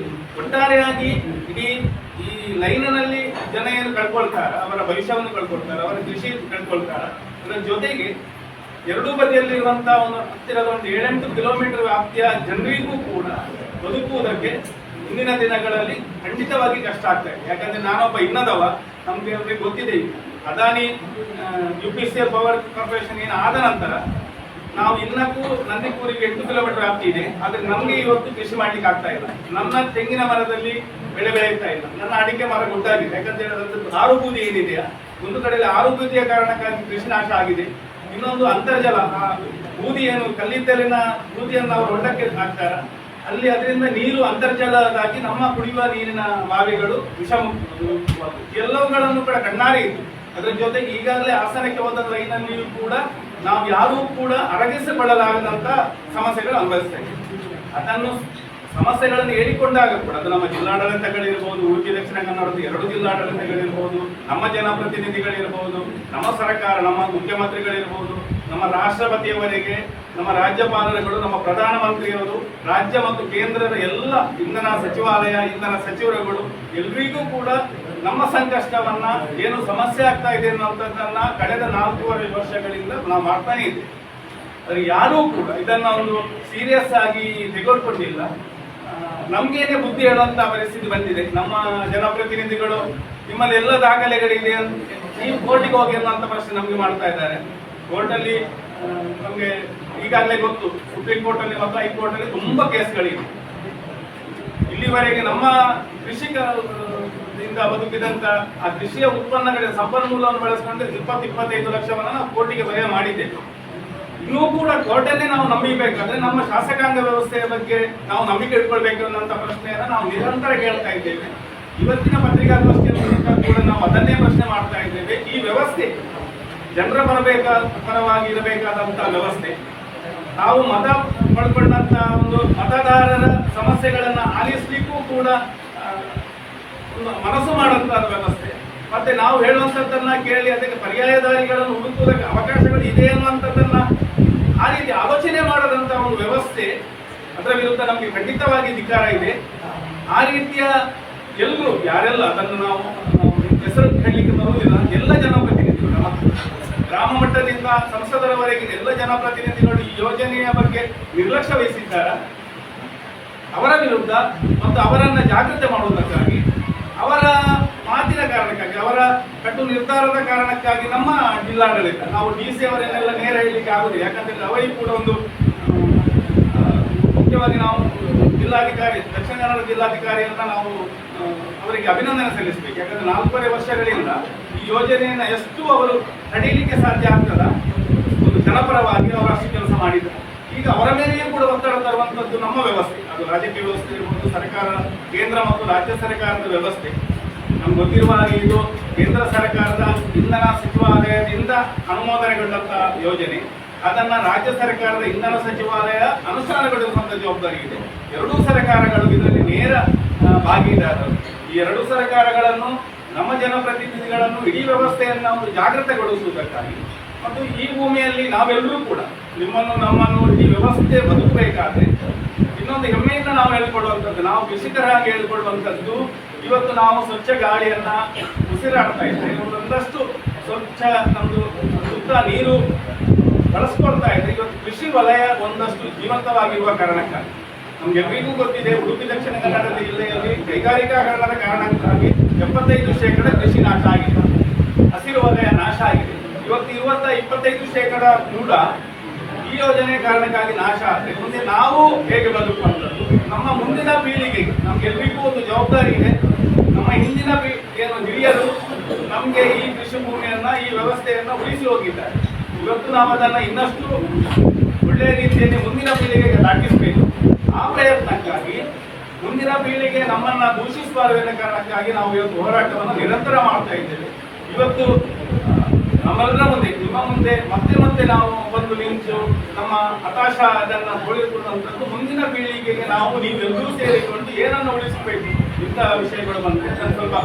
ಒಟ್ಟಾರೆಯಾಗಿ ಇಡೀ ಈ ಲೈನಿನಲ್ಲಿ ಜನ ಏನು ಕಳ್ಕೊಳ್ತಾರ, ಅವರ ಭವಿಷ್ಯವನ್ನು ಕಳ್ಕೊಳ್ತಾರೆ, ಅವರ ಕೃಷಿ ಕಳ್ಕೊಳ್ತಾರ. ಅದರ ಜೊತೆಗೆ ಎರಡೂ ಬದಿಯಲ್ಲಿರುವಂತಹ ಒಂದು ಹತ್ತಿರದ ಒಂದು 7-8 ಕಿಲೋಮೀಟರ್ ವ್ಯಾಪ್ತಿಯ ಜನರಿಗೂ ಕೂಡ ಬದುಕುವುದಕ್ಕೆ ಮುಂದಿನ ದಿನಗಳಲ್ಲಿ ಖಂಡಿತವಾಗಿ ಕಷ್ಟ ಆಗ್ತಾ ಇದೆ. ಯಾಕಂದ್ರೆ ನಾನೊಬ್ಬ ಇನ್ನದವ, ನಮ್ಗೆ ಗೊತ್ತಿದೆ, ಅದಾನಿ UPCL ಪವರ್ ಕಾರ್ಪೊರೇಷನ್ ಏನು ಆದ ನಂತರ ನಾವು ಇನ್ನಕ್ಕೂ ನಂದಿಕೂರಿಗೆ 8 ಕಿಲೋಮೀಟರ್ ವ್ಯಾಪ್ತಿ ಇದೆ. ಆದ್ರೆ ನಮ್ಗೆ ಇವತ್ತು ಕೃಷಿ ಮಾಡ್ಲಿಕ್ಕೆ ಆಗ್ತಾ ಇಲ್ಲ. ನನ್ನ ತೆಂಗಿನ ಮರದಲ್ಲಿ ಬೆಳೆ ಬೆಳೆಯುತ್ತಾ ಇಲ್ಲ, ನನ್ನ ಅಡಿಕೆ ಮರ ಗುಡ್ಡಾಗಿದೆ. ಯಾಕಂತ ಹೇಳಿದ್ರೆ ಆರು ಬೂದಿ ಏನಿದೆಯಾ, ಒಂದು ಕಡೆಯಲ್ಲಿ ಆರು ಬೂದಿಯ ಕಾರಣಕ್ಕಾಗಿ ಕೃಷಿ ನಾಶ ಆಗಿದೆ. ಇನ್ನೊಂದು ಅಂತರ್ಜಲ, ಬೂದಿ ಏನು ಕಲ್ಲಿದ್ದಲಿನ ಬೂದಿಯನ್ನು ಅವರು ಹೊಂಡಕ್ಕೆ ಹಾಕ್ತಾರ, ಅಲ್ಲಿ ಅದರಿಂದ ನೀರು ಅಂತರ್ಜಲದಾಗಿ ನಮ್ಮ ಕುಡಿಯುವ ನೀರಿನ ಬಾವಿಗಳು ವಿಷಮುಕ್ತ ಎಲ್ಲವುಗಳನ್ನು ಕೂಡ ಕಣ್ಣಾರೆ ಇತ್ತು. ಅದರ ಜೊತೆಗೆ ಈಗಾಗಲೇ ಹಾಸನಕ್ಕೆ ಹೋದ ಲೈನಲ್ಲಿಯೂ ಕೂಡ ನಾವು ಯಾರೂ ಕೂಡ ಅರಗಿಸಿಕೊಳ್ಳಲಾಗದಂತ ಸಮಸ್ಯೆಗಳು ಅನುಭವಿಸ್ತಾ ಇದ್ದೀವಿ. ಅದನ್ನು ಸಮಸ್ಯೆಗಳನ್ನು ಹೇಳಿಕೊಂಡಾಗ ಕೂಡ ಅದು ನಮ್ಮ ಜಿಲ್ಲಾಡಳಿತಗಳಿರ್ಬೋದು, ಉಡುಪಿ ದಕ್ಷಿಣ ಕನ್ನಡದ 2 ಜಿಲ್ಲಾಡಳಿತಗಳಿರ್ಬೋದು, ನಮ್ಮ ಜನಪ್ರತಿನಿಧಿಗಳಿರ್ಬೋದು, ನಮ್ಮ ಸರ್ಕಾರ, ನಮ್ಮ ಮುಖ್ಯಮಂತ್ರಿಗಳಿರ್ಬೋದು, ನಮ್ಮ ರಾಷ್ಟ್ರಪತಿಯವರೆಗೆ, ನಮ್ಮ ರಾಜ್ಯಪಾಲರುಗಳು, ನಮ್ಮ ಪ್ರಧಾನಮಂತ್ರಿಯವರು, ರಾಜ್ಯ ಮತ್ತು ಕೇಂದ್ರದ ಎಲ್ಲ ಇಂಧನ ಸಚಿವಾಲಯ, ಇಂಧನ ಸಚಿವರುಗಳು ಎಲ್ರಿಗೂ ಕೂಡ ನಮ್ಮ ಸಂಕಷ್ಟವನ್ನ ಏನು ಸಮಸ್ಯೆ ಆಗ್ತಾ ಇದೆ ಅನ್ನೋದನ್ನ ಕಳೆದ 4.5 ವರ್ಷಗಳಿಂದ ನಾವು ಮಾಡ್ತಾನೆ ಇದ್ದೇವೆ. ಆದರೆ ಯಾರೂ ಕೂಡ ಇದನ್ನ ಒಂದು ಸೀರಿಯಸ್ ಆಗಿ ತೆಗೆದುಕೊಂಡಿಲ್ಲ. ನಮ್ಗೇನೆ ಬುದ್ಧಿ ಹೇಳುವಂತ ಪರಿಸ್ಥಿತಿ ಬಂದಿದೆ. ನಮ್ಮ ಜನಪ್ರತಿನಿಧಿಗಳು ನಿಮ್ಮಲ್ಲಿ ಎಲ್ಲ ದಾಖಲೆಗಳಿದೆ, ನೀವು ಕೋರ್ಟಿಗೆ ಹೋಗಿ ಅನ್ನುವಂತ ಪ್ರಶ್ನೆ ನಮ್ಗೆ ಮಾಡ್ತಾ ಇದ್ದಾರೆ. ಕೋರ್ಟಲ್ಲಿ ನಮ್ಗೆ ಈಗಾಗಲೇ ಗೊತ್ತು, ಸುಪ್ರೀಂ ಕೋರ್ಟ್ ಅಲ್ಲಿ ಮತ್ತು ಹೈಕೋರ್ಟ್ ಅಲ್ಲಿ ತುಂಬಾ ಕೇಸ್ಗಳಿವೆ. ಇಲ್ಲಿವರೆಗೆ ನಮ್ಮ ಕೃಷಿಕರಿಂದ ಬದುಕಿದಂತ ಆ ಕೃಷಿಯ ಉತ್ಪನ್ನಗಳ ಸಂಪನ್ಮೂಲವನ್ನು ಬಳಸಿಕೊಂಡು 20-25 ಲಕ್ಷವನ್ನ ನಾವು ಕೋರ್ಟಿಗೆ ಬರೆಯ ಮಾಡಿದ್ದೇವೆ. ಇನ್ನೂ ಕೂಡ ಕೋರ್ಟನ್ನೇ ನಾವು ನಂಬಿಬೇಕಾದ್ರೆ ನಮ್ಮ ಶಾಸಕಾಂಗ ವ್ಯವಸ್ಥೆಯ ಬಗ್ಗೆ ನಾವು ನಂಬಿಕೆ ಇಟ್ಕೊಳ್ಬೇಕು ಅನ್ನುವಂತ ಪ್ರಶ್ನೆಯನ್ನ ನಾವು ನಿರಂತರ ಕೇಳ್ತಾ ಇದ್ದೇವೆ. ಇವತ್ತಿನ ಪತ್ರಿಕಾಗೋಷ್ಠಿಯ ಮೂಲಕ ಕೂಡ ನಾವು ಅದನ್ನೇ ಪ್ರಶ್ನೆ ಮಾಡ್ತಾ ಇದ್ದೇವೆ. ಈ ವ್ಯವಸ್ಥೆ ಜನರ ಪರವಾಗಿ ಇರಬೇಕಾದಂತಹ ವ್ಯವಸ್ಥೆ, ನಾವು ಮತ ಪಡ್ಕೊಂಡಂತ ಒಂದು ಮತದಾರರ ಸಮಸ್ಯೆಗಳನ್ನ ಆಲಿಸ್ಲಿಕ್ಕೂ ಕೂಡ ಮನಸ್ಸು ಮಾಡುವಂತಹ ವ್ಯವಸ್ಥೆ, ಮತ್ತೆ ನಾವು ಹೇಳುವಂತದ್ದನ್ನ ಕೇಳಿ ಅದಕ್ಕೆ ಪರ್ಯಾಯದಾರಿಗಳನ್ನು ಹುಡುಕುವುದಕ್ಕೆ ಅವಕಾಶಗಳು ಇದೆ ಅನ್ನುವಂಥದ್ದನ್ನ ಆ ರೀತಿ ಆಲೋಚನೆ ಮಾಡದಂತ ಒಂದು ವ್ಯವಸ್ಥೆ, ಅದರ ವಿರುದ್ಧ ನಮಗೆ ಖಂಡಿತವಾಗಿ ಧಿಕ್ಕಾರ ಇದೆ. ಆ ರೀತಿಯ ಎಲ್ಲರೂ ಯಾರೆಲ್ಲ ಅದನ್ನು ನಾವು ಹೆಸರು ಹೇಳಲಿಕ್ಕೆ ಬರುವುದಿಲ್ಲ, ಎಲ್ಲ ಜನಪ್ರತಿನಿಧಿಗಳು, ನಮ್ಮ ಗ್ರಾಮ ಮಟ್ಟದಿಂದ ಸಂಸದರವರೆಗಿನ ಎಲ್ಲ ಜನಪ್ರತಿನಿಧಿಗಳು ಈ ಯೋಜನೆಯ ಬಗ್ಗೆ ನಿರ್ಲಕ್ಷ್ಯ ವಹಿಸಿದ್ದಾರೆ. ಅವರ ವಿರುದ್ಧ ಮತ್ತು ಅವರನ್ನ ಜಾಗೃತಿ ಮಾಡುವುದಕ್ಕಾಗಿ, ಅವರ ಮಾತಿನ ಕಾರಣಕ್ಕಾಗಿ, ಅವರ ಕಟ್ಟು ನಿರ್ಧಾರದ ಕಾರಣಕ್ಕಾಗಿ ನಮ್ಮ ಜಿಲ್ಲಾಡಳಿತ, ನಾವು DC ಅವರನ್ನೆಲ್ಲ ನೇರ ಹೇಳಲಿಕ್ಕೆ ಆಗುದಿಲ್ಲ. ಯಾಕಂದ್ರೆ ಅವರಿಗೆ ಕೂಡ ಒಂದು ಮುಖ್ಯವಾಗಿ ನಾವು ಜಿಲ್ಲಾಧಿಕಾರಿ, ದಕ್ಷಿಣ ಕನ್ನಡ ಜಿಲ್ಲಾಧಿಕಾರಿಯನ್ನ ನಾವು ಅವರಿಗೆ ಅಭಿನಂದನೆ ಸಲ್ಲಿಸಬೇಕು. ಯಾಕಂದ್ರೆ 4.5 ವರ್ಷಗಳಿಂದ ಈ ಯೋಜನೆಯನ್ನ ಎಷ್ಟು ಅವರು ತಡೆಯಲಿಕ್ಕೆ ಸಾಧ್ಯ ಆಗ್ತದ, ಒಂದು ಜನಪರವಾಗಿ ಅವರು ಅಷ್ಟು ಕೆಲಸ ಮಾಡಿದ್ದಾರೆ. ಈಗ ಅವರ ಮೇಲೆಯೂ ಕೂಡ ಒತ್ತಡ ತರುವಂತದ್ದು ನಮ್ಮ ವ್ಯವಸ್ಥೆ, ಅದು ರಾಜಕೀಯ ವ್ಯವಸ್ಥೆ ಇರ್ಬೋದು, ಸರ್ಕಾರ, ಕೇಂದ್ರ ಮತ್ತು ರಾಜ್ಯ ಸರ್ಕಾರದ ವ್ಯವಸ್ಥೆ. ನಮ್ಗೆ ಗೊತ್ತಿರುವ ಹಾಗೆ ಇದು ಕೇಂದ್ರ ಸರ್ಕಾರದ ಇಂಧನ ಸಚಿವಾಲಯದಿಂದ ಅನುಮೋದನೆಗೊಂಡಂತಹ ಯೋಜನೆ. ಅದನ್ನ ರಾಜ್ಯ ಸರ್ಕಾರದ ಇಂಧನ ಸಚಿವಾಲಯ ಅನುಷ್ಠಾನಗೊಳಿಸುವಂತ ಜವಾಬ್ದಾರಿ ಇದೆ. ಎರಡೂ ಸರ್ಕಾರಗಳು ಇದರಲ್ಲಿ ನೇರ ಭಾಗಿದಾರರು. ಈ ಎರಡೂ ಸರ್ಕಾರಗಳನ್ನು, ನಮ್ಮ ಜನಪ್ರತಿನಿಧಿಗಳನ್ನು, ಇಡೀ ವ್ಯವಸ್ಥೆಯನ್ನು ಅವರು ಜಾಗೃತಗೊಳಿಸುವುದಕ್ಕಾಗಿ ಮತ್ತು ಈ ಭೂಮಿಯಲ್ಲಿ ನಾವೆಲ್ಲರೂ ಕೂಡ ನಿಮ್ಮನ್ನು ನಮ್ಮನ್ನು ಈ ವ್ಯವಸ್ಥೆ ಬದುಕಬೇಕಾದ್ರೆ ಇನ್ನೊಂದು ಹೆಮ್ಮೆಯಿಂದ ನಾವು ಹೇಳ್ಕೊಡುವಂಥದ್ದು, ನಾವು ಕೃಷಿಕರಾಗಿ ಹೇಳ್ಕೊಡುವಂಥದ್ದು, ಇವತ್ತು ನಾವು ಸ್ವಚ್ಛ ಗಾಳಿಯನ್ನ ಉಸಿರಾಡ್ತಾ ಇದ್ದೇವೆ, ಒಂದಷ್ಟು ಸ್ವಚ್ಛ ನಮ್ಮದು ಸುತ್ತ ನೀರು ಬಳಸ್ಕೊಳ್ತಾ ಇದ್ರೆ ಇವತ್ತು ಕೃಷಿ ವಲಯ ಒಂದಷ್ಟು ಜೀವಂತವಾಗಿರುವ ಕಾರಣಕ್ಕಾಗಿ ನಮ್ಗೆಲ್ಲರಿಗೂ ಗೊತ್ತಿದೆ, ಉಡುಪಿ ದಕ್ಷಿಣ ಕನ್ನಡ ಜಿಲ್ಲೆಯಲ್ಲಿ ಕೈಗಾರಿಕಾಕರಣದ ಕಾರಣಕ್ಕಾಗಿ 75% ಕೃಷಿ ನಾಶ ಆಗಿದೆ, ಹಸಿರು ವಲಯ ನಾಶ ಆಗಿದೆ. ಇವತ್ತು ಇರುವಂತಹ 25% ಕೂಡ ಈ ಯೋಜನೆ ಕಾರಣಕ್ಕಾಗಿ ನಾಶ ಆದರೆ ಮುಂದೆ ನಾವು ಹೇಗೆ ಬದುಕುವಂಥದ್ದು, ನಮ್ಮ ಮುಂದಿನ ಪೀಳಿಗೆಗೆ ನಮ್ಗೆಲ್ಲರಿಗೂ ಒಂದು ಜವಾಬ್ದಾರಿ ಇದೆ. ನಮ್ಮ ಹಿಂದಿನ ಏನು ಹಿರಿಯರು ನಮಗೆ ಈ ಕೃಷಿ ಭೂಮಿಯನ್ನ ಈ ವ್ಯವಸ್ಥೆಯನ್ನ ಉಳಿಸಿ ಹೋಗಿದ್ದಾರೆ. ಇವತ್ತು ನಾವು ಅದನ್ನು ಇನ್ನಷ್ಟು ಒಳ್ಳೆಯ ರೀತಿಯಲ್ಲಿ ಮುಂದಿನ ಪೀಳಿಗೆಗೆ ದಾಟಿಸಬೇಕು. ಆ ಪ್ರಯತ್ನಕ್ಕಾಗಿ ಮುಂದಿನ ಪೀಳಿಗೆ ನಮ್ಮನ್ನ ದೂಷಿಸಬಾರದೆನ್ನ ಕಾರಣಕ್ಕಾಗಿ ನಾವು ಇವತ್ತು ಹೋರಾಟವನ್ನು ನಿರಂತರ ಮಾಡ್ತಾ ಇದ್ದೇವೆ. ಇವತ್ತು ನಮ್ಮೆಲ್ಲರ ಮುಂದೆ ನಿಮ್ಮ ಮುಂದೆ ಮತ್ತೆ ಮತ್ತೆ ನಾವು ಒಂದು ನಿಂತು ನಮ್ಮ ಹತಾಶ ಅದನ್ನು ತೋಳಿಕೊಳ್ಳುವಂಥದ್ದು ಮುಂದಿನ ಪೀಳಿಗೆಗೆ ನಾವು ನೀವೆಲ್ಲರೂ ಸೇರಿಕೊಂಡು ಏನನ್ನು ಉಳಿಸಬೇಕು ಇಂತಹ ವಿಷಯಗಳು ಬಂದರೆ ಸ್ವಲ್ಪ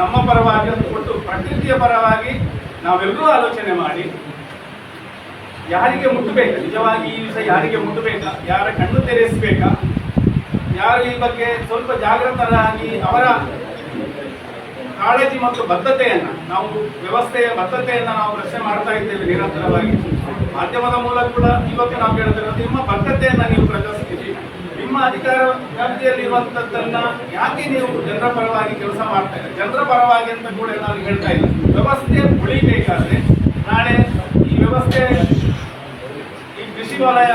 ನಮ್ಮ ಪರವಾಗಿ ಅದು ಕೊಟ್ಟು ಪ್ರಕೃತಿಯ ಪರವಾಗಿ ನಾವೆಲ್ಲರೂ ಆಲೋಚನೆ ಮಾಡಿ ಯಾರಿಗೆ ಮುಟ್ಟಬೇಕಾ, ನಿಜವಾಗಿ ಈ ವಿಷಯ ಯಾರಿಗೆ ಮುಟ್ಟಬೇಕಾ, ಯಾರ ಕಣ್ಣು ತೆರೆಸಬೇಕಾ, ಯಾರು ಈ ಬಗ್ಗೆ ಸ್ವಲ್ಪ ಜಾಗೃತರಾಗಿ ಅವರ ಕಾಳಜಿ ಮತ್ತು ಬದ್ಧತೆಯನ್ನ ನಾವು ವ್ಯವಸ್ಥೆಯ ಬದ್ಧತೆಯನ್ನ ನಾವು ಪ್ರಶ್ನೆ ಮಾಡ್ತಾ ಇದ್ದೇವೆ ನಿರಂತರವಾಗಿ. ಮಾಧ್ಯಮದ ಮೂಲಕ ಕೂಡ ಇವತ್ತು ನಾವು ಹೇಳ್ತಿರೋದು ನಿಮ್ಮ ಬದ್ಧತೆಯನ್ನ ನೀವು ಪ್ರದರ್ಶಿಸಿ, ನಿಮ್ಮ ಅಧಿಕಾರ ವ್ಯಾಪ್ತಿಯಲ್ಲಿರುವಂತದ್ದನ್ನ ಯಾಕೆ ನೀವು ಜನರ ಪರವಾಗಿ ಕೆಲಸ ಮಾಡ್ತಾ ಇದ್ದಾರೆ, ಜನರ ಪರವಾಗಿ ಅಂತ ಕೂಡ ನಾನು ಹೇಳ್ತಾ ಇದ್ದೀನಿ. ವ್ಯವಸ್ಥೆ ಉಳಿಬೇಕಾದ್ರೆ ನಾಳೆ ಈ ವ್ಯವಸ್ಥೆ ಈ ಕೃಷಿ ವಲಯ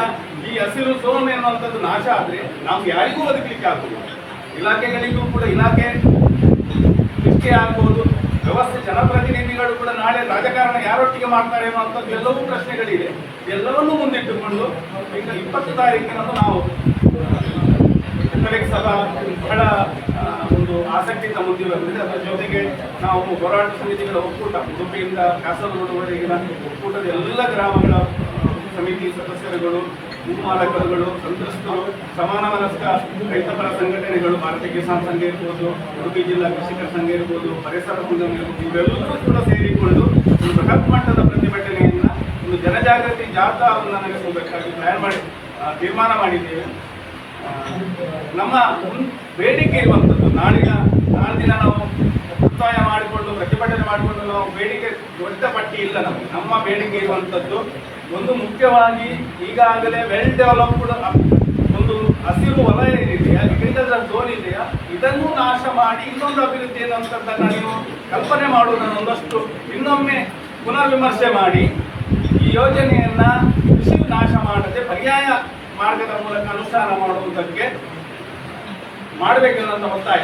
ಈ ಹಸಿರು ಸೋಮೆ ಅನ್ನುವಂಥದ್ದು ನಾಶ ಆದ್ರೆ ನಾವು ಯಾರಿಗೂ ಬದುಕಲಿಕ್ಕೆ ಆಗುದಿಲ್ಲ. ಇಲಾಖೆಗಳಿಗೂ ಕೂಡ ಇಲಾಖೆ ಇಷ್ಟೇ ಆಗ್ಬೋದು, ವ್ಯವಸ್ಥೆ ಜನಪ್ರತಿನಿಧಿಗಳು ಕೂಡ ನಾಳೆ ರಾಜಕಾರಣ ಯಾರೊಟ್ಟಿಗೆ ಮಾಡ್ತಾರೆ ಅನ್ನುವಂಥದ್ದು ಎಲ್ಲವೂ ಪ್ರಶ್ನೆಗಳಿದೆ. ಎಲ್ಲವನ್ನೂ ಮುಂದಿಟ್ಟುಕೊಂಡು ಈಗ 20 ತಾರೀಕಿನಂದು ನಾವು ಸಭಾ ಬಹಳ ಒಂದು ಆಸಕ್ತಿಯಿಂದ ಮುಂದಿರುತ್ತದೆ. ಅದರ ಜೊತೆಗೆ ನಾವು ಹೋರಾಟ ಸಮಿತಿಗಳ ಒಕ್ಕೂಟ ಉಡುಪಿಯಿಂದ ಕಾಸರಗೋಡುವರೆಗಿನ ಒಕ್ಕೂಟದ ಎಲ್ಲ ಗ್ರಾಮಗಳ ಸಮಿತಿ ಸದಸ್ಯರುಗಳು, ಭೂಮಾಲಕರುಗಳು, ಸಂತ್ರಸ್ತರು, ಸಮಾನ ಮನಸ್ಕ ರೈತಪರ ಸಂಘಟನೆಗಳು, ಭಾರತೀಯ ಕಿಸಾನ್ ಸಂಘ ಇರ್ಬೋದು, ಉಡುಪಿ ಜಿಲ್ಲಾ ಕೃಷಿಕರ ಸಂಘ ಇರ್ಬೋದು, ಪರಿಸರ ಸಂಘ ಇರ್ಬೋದು, ಇವೆಲ್ಲರೂ ಕೂಡ ಸೇರಿಕೊಂಡು ಒಂದು ಬೃಹತ್ ಮಟ್ಟದ ಪ್ರತಿಭಟನೆಯನ್ನ ಒಂದು ಜನಜಾಗೃತಿ ಜಾಥಾವನ್ನು ನಡೆಸಬೇಕಾಗಿ ತೀರ್ಮಾನ ಮಾಡಿದ್ದೇವೆ. ನಮ್ಮ ಬೇಡಿಕೆ ಇರುವಂಥದ್ದು ನಾಳೆ ದಿನ ನಾವು ಒತ್ತಾಯ ಮಾಡಿಕೊಂಡು ಪ್ರತಿಭಟನೆ ಮಾಡಿಕೊಂಡು ನಾವು ಬೇಡಿಕೆ ದೊಡ್ಡ ಪಟ್ಟಿ ಇಲ್ಲ. ನಮ್ಮ ಬೇಡಿಕೆ ಇರುವಂಥದ್ದು ಒಂದು ಮುಖ್ಯವಾಗಿ ಈಗಾಗಲೇ ವೆಲ್ ಡೆವಲಪ್ಡ್ ಒಂದು ಹಸಿರು ವಲಯ ಏನಿದೆಯಾ, ಅಗ್ರಿಕಲ್ಚರ್ ಝೋನ್ ಇದೆಯಾ, ಇದನ್ನು ನಾಶ ಮಾಡಿ ಇನ್ನೊಂದು ಅಭಿವೃದ್ಧಿ ಅನ್ನುವಂಥದ್ದನ್ನು ನೀವು ಕಲ್ಪನೆ ಮಾಡುವುದನ್ನು ಒಂದಷ್ಟು ಇನ್ನೊಮ್ಮೆ ಪುನರ್ವಿಮರ್ಶೆ ಮಾಡಿ ಈ ಯೋಜನೆಯನ್ನ ಕೃಷಿ ನಾಶ ಮಾಡದೆ ಪರ್ಯಾಯ ಮಾರ್ಗದ ಮೂಲಕ ಅನುಷ್ಠಾನ ಮಾಡುವುದಕ್ಕೆ ಮಾಡಬೇಕೆನ್ನುವಂಥ ಒತ್ತಾಯ.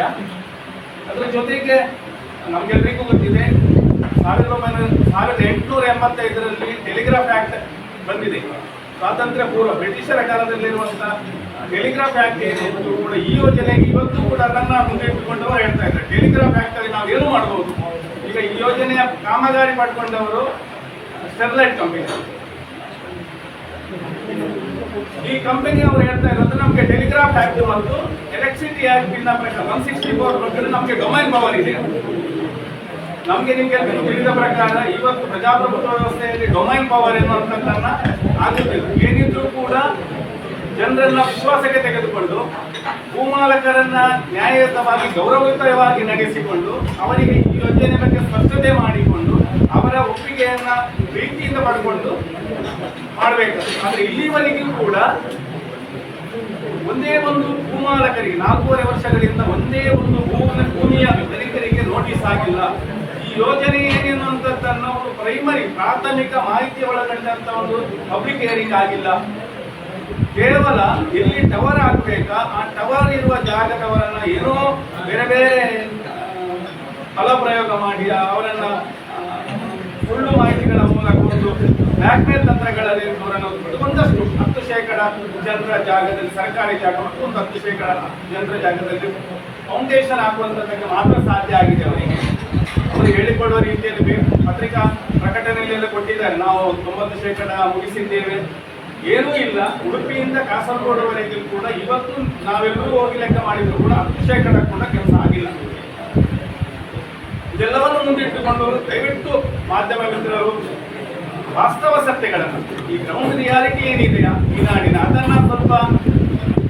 ಅದರ ಜೊತೆಗೆ ನಮಗೆಲ್ಲರಿಗೂ ಗೊತ್ತಿದೆ 1885ರಲ್ಲಿ ಟೆಲಿಗ್ರಾಫ್ ಆಕ್ಟ್ ಬಂದಿದೆ. ಸ್ವಾತಂತ್ರ್ಯ ಪೂರ್ವ ಬ್ರಿಟಿಷರ ಕಾಲದಲ್ಲಿರುವಂತಹ ಟೆಲಿಗ್ರಾಫ್ ಆಕ್ಟ್ ಏನಿತ್ತು ಕೂಡ ಈ ಯೋಜನೆಗೆ ಇವತ್ತು ಕೂಡ ಅದನ್ನ ಮುಂದಿಟ್ಟುಕೊಂಡವರು ಹೇಳ್ತಾ ಇದ್ದಾರೆ. ಟೆಲಿಗ್ರಾಫ್ ಆಕ್ಟ್ ಅಲ್ಲಿ ನಾವು ಏನು ಮಾಡಬಹುದು, ಈಗ ಈ ಯೋಜನೆಯ ಕಾಮಗಾರಿ ಪಡ್ಕೊಂಡವರು ಸ್ಟೆರ್ಲೈಟ್ ಕಂಪನಿ, ಈ ಕಂಪನಿಯವರು ಹೇಳ್ತಾ ಇರೋದು ನಮಗೆ ಟೆಲಿಗ್ರಾಫ್ ಆಕ್ಟ್ ಮತ್ತು ಎಲೆಕ್ಟ್ರಿಸಿಟಿ ಆಕ್ಟ್ ಇಂದ ಪ್ರಕಾರ 164 ಪ್ರಕಾರ ನಮಗೆ ಡೊಮೈನ್ ಪವರ್ ಇದೆ. ನಮಗೆ ನಿಮಗೆ ತಿಳಿದ ಪ್ರಕಾರ ಇವತ್ತು ಪ್ರಜಾಪ್ರಭುತ್ವ ವ್ಯವಸ್ಥೆಯಲ್ಲಿ ಡೊಮೈನ್ ಪವರ್ ಎನ್ನುವಂಥದ್ದನ್ನ ಆಗುತ್ತಿಲ್ಲ. ಏನಿದ್ರೂ ಕೂಡ ಜನರನ್ನ ವಿಶ್ವಾಸಕ್ಕೆ ತೆಗೆದುಕೊಂಡು ಭೂಮಾಲಕರನ್ನ ನ್ಯಾಯಯುತವಾಗಿ ಗೌರವಯುತವಾಗಿ ನಡೆಸಿಕೊಂಡು ಅವರಿಗೆ ಈ ಯೋಜನೆ ಬಗ್ಗೆ ಸ್ಪಷ್ಟತೆ ಮಾಡಿಕೊಂಡು ಅವರ ಒಪ್ಪಿಗೆಯನ್ನ ಪ್ರೀತಿಯಿಂದ ಪಡ್ಕೊಂಡು ಮಾಡಬೇಕು. ಆದ್ರೆ ಇಲ್ಲಿವರೆಗೂ ಕೂಡ ಒಂದೇ ಒಂದು ಭೂಮಾಲಕರಿಗೆ 4.5 ವರ್ಷಗಳಿಂದ ಒಂದೇ ಒಂದು ಭೂಮಿಯ ರೈತರಿಗೆ ನೋಟಿಸ್ ಆಗಿಲ್ಲ. ಈ ಯೋಜನೆ ಏನೆನ್ನುವಂಥದ್ದನ್ನು ಒಂದು ಪ್ರೈಮರಿ ಪ್ರಾಥಮಿಕ ಮಾಹಿತಿ ಒಳಗೊಂಡಂತ ಒಂದು ಪಬ್ಲಿಕ್ ಹಿಯರಿಂಗ್ ಆಗಿಲ್ಲ. ಕೇವಲ ಎಲ್ಲಿ ಟವರ್ ಆಗಬೇಕಾ ಆ ಟವರ್ ಇರುವ ಜಾಗದವರನ್ನ ಏನೋ ಬೇರೆ ಬೇರೆ ಫಲಪ್ರಯೋಗ ಮಾಡಿ ಅವರನ್ನ ಸುಳ್ಳು ಮಾಹಿತಿಗಳ ಮೂಲಕ ಒಂದು ಬ್ಲ್ಯಾಕ್ಮೇಲ್ ತಂತ್ರಗಳಲ್ಲಿ ಒಂದಷ್ಟು 10% ಜನರ ಜಾಗದಲ್ಲಿ ಸರ್ಕಾರಿ ಜಾಗ ಮತ್ತು ಒಂದು 10% ಜನರ ಜಾಗದಲ್ಲಿ ಫೌಂಡೇಶನ್ ಹಾಕುವಂಥದ್ದಕ್ಕೆ ಮಾತ್ರ ಸಾಧ್ಯ ಆಗಿದೆ. ಅವರು ಹೇಳಿಕೊಳ್ಳುವ ರೀತಿಯಲ್ಲಿ ಪತ್ರಿಕಾ ಪ್ರಕಟಣೆಯಲ್ಲೆಲ್ಲ ಕೊಟ್ಟಿದ್ದಾರೆ, ನಾವು 90% ಮುಗಿಸಿದ್ದೇವೆ. ಏನೂ ಇಲ್ಲ. ಉಡುಪಿಯಿಂದ ಕಾಸರಗೋಡುವರೆಗೂ ಕೂಡ ಇವತ್ತು ನಾವೆಲ್ಲರೂ ಹೋಗಿ ಲೆಕ್ಕ ಮಾಡಿದ್ರು ಕೂಡ 10% ಕೂಡ ಕೆಲಸ ಆಗಿಲ್ಲ. ಇದೆಲ್ಲವನ್ನು ಮುಂದಿಟ್ಟುಕೊಂಡು ದಯವಿಟ್ಟು ಮಾಧ್ಯಮ ಮಿತ್ರರು ವಾಸ್ತವ ಸತ್ಯಗಳನ್ನು, ಈ ಗ್ರೌಂಡ್ ರಿಯಾಲಿಟಿ ಏನಿದೆಯಾ ಈ ನಾಡಿನ, ಅದನ್ನ ಸ್ವಲ್ಪ